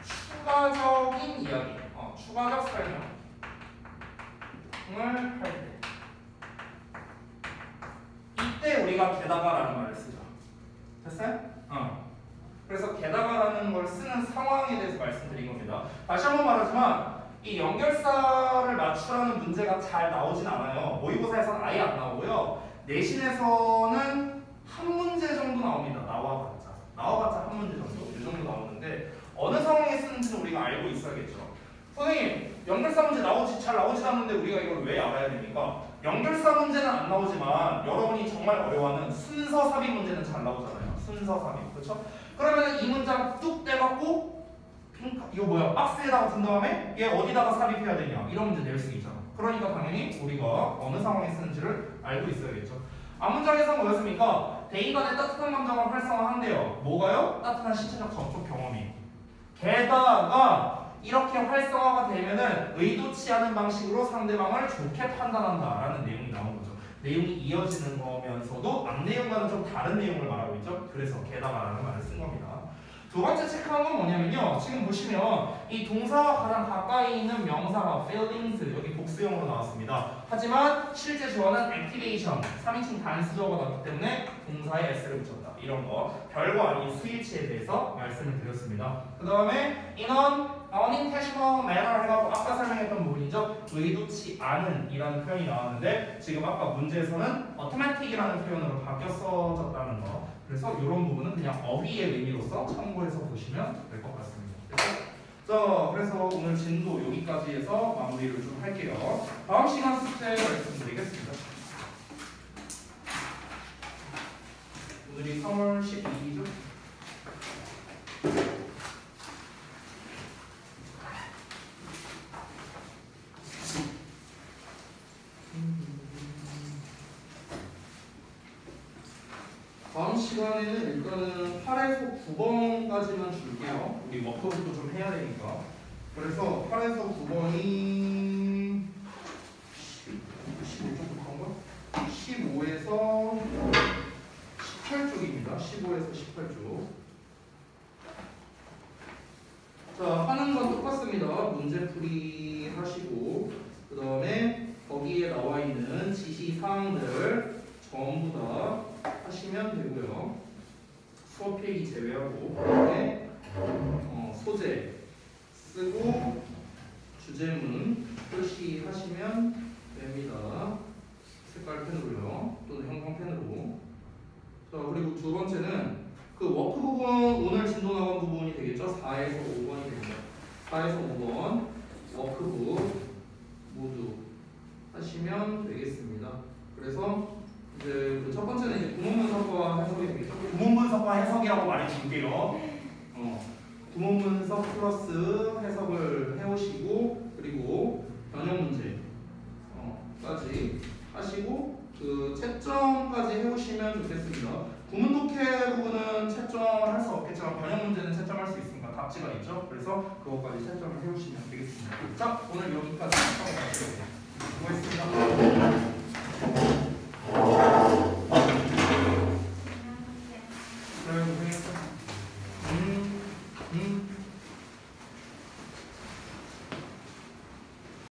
추가적인 이야기, 추가적 설명을 할 때 이때 우리가 게다가라는 말을 쓰죠. 됐어요? 그래서 게다가라는 걸 쓰는 상황에 대해서 말씀드린 겁니다. 다시 한번 말하지만 이 연결사를 맞추라는 문제가 잘 나오진 않아요. 모의고사에서는 아예 안 나오고요. 내신에서는 한 문제 정도 나옵니다. 나와봤자 한 문제 정도? 이 정도 나오는데 어느 상황에 쓰는지는 우리가 알고 있어야겠죠. 선생님, 연결사 문제 잘 나오지 않는데 우리가 이걸 왜 알아야 됩니까? 연결사 문제는 안 나오지만 여러분이 정말 어려워하는 순서 삽입 문제는 잘 나오잖아요. 순서 삽입, 그렇죠? 그러면 이 문장 뚝 떼갖고 이거 박스에다가 둔 다음에 얘 어디다가 삽입해야 되냐 이런 문제 낼 수 있잖아. 그러니까 당연히 우리가 어느 상황에 쓰는지를 알고 있어야겠죠. 앞문장에서 뭐였습니까? 대인 간의 따뜻한 감정을 활성화한대요. 뭐가요? 따뜻한 신체적 접촉 경험이. 게다가 이렇게 활성화가 되면은 의도치 않은 방식으로 상대방을 좋게 판단한다라는 내용이 나온 거죠. 내용이 이어지는 거면서도 앞 내용과는 좀 다른 내용을 말하고 있죠. 그래서 게다가라는 말을 쓴 겁니다. 두 번째 체크한 건 뭐냐면요. 지금 보시면 이 동사와 가장 가까이 있는 명사가 feelings 여기 복수형으로 나왔습니다. 하지만 실제 주어는 activation 3인칭 단수적어가 나왔기 때문에 동사에 s를 붙였다. 이런 거 별거 아닌 스위치에 대해서 말씀을 드렸습니다. 그 다음에 in an unintentional manner 해가지고 아까 설명했던 부분이죠. 의도치 않은 이라는 표현이 나왔는데 지금 아까 문제에서는 automatic이라는 표현으로 바뀌어 써졌다는 거. 그래서 이런 부분은 그냥 어휘의 의미로서 참고해서 보시면 될 것 같습니다. 자, 그래서 오늘 진도 여기까지 해서 마무리를 좀 할게요. 다음 시간 숙제 말씀드리겠습니다. 오늘이 3월 12일이죠? 다음 시간에는 일단은 8에서 9번까지만 줄게요. 우리 워크북도 좀 해야 되니까. 그래서 8에서 9번이 15쪽부터인가? 15에서 18쪽입니다. 15에서 18쪽. 자, 하는 건 똑같습니다. 문제풀이 하시고 그 다음에 거기에 나와 있는 지시사항들 전부 다 하시면 되고요. 수업 필기 제외하고 그다음에 소재 쓰고 주제문 표시하시면 됩니다. 색깔 펜으로요. 또는 형광펜으로. 자, 그리고 두 번째는 그 워크 부분 오늘 진도 나온 부분이 되겠죠. 4에서 5번이 됩니다. 4에서 5번 워크북 모두 하시면 되겠습니다. 그래서 이제 그 첫 번째는 이제 구문분석과 해석이 되겠죠. 구문분석과 해석이라고 말해줄게요. 구문분석 플러스 해석을 해오시고 그리고 변형 문제 까지 하시고 그 채점까지 해오시면 좋겠습니다. 구문 독해 부분은 채점을 할 수 없겠지만 변형 문제는 채점할 수 있으니까 답지가 있죠. 그래서 그것까지 채점을 해오시면 되겠습니다. 자, 오늘 여기까지 하고 마치겠습니다. 수고했습니다.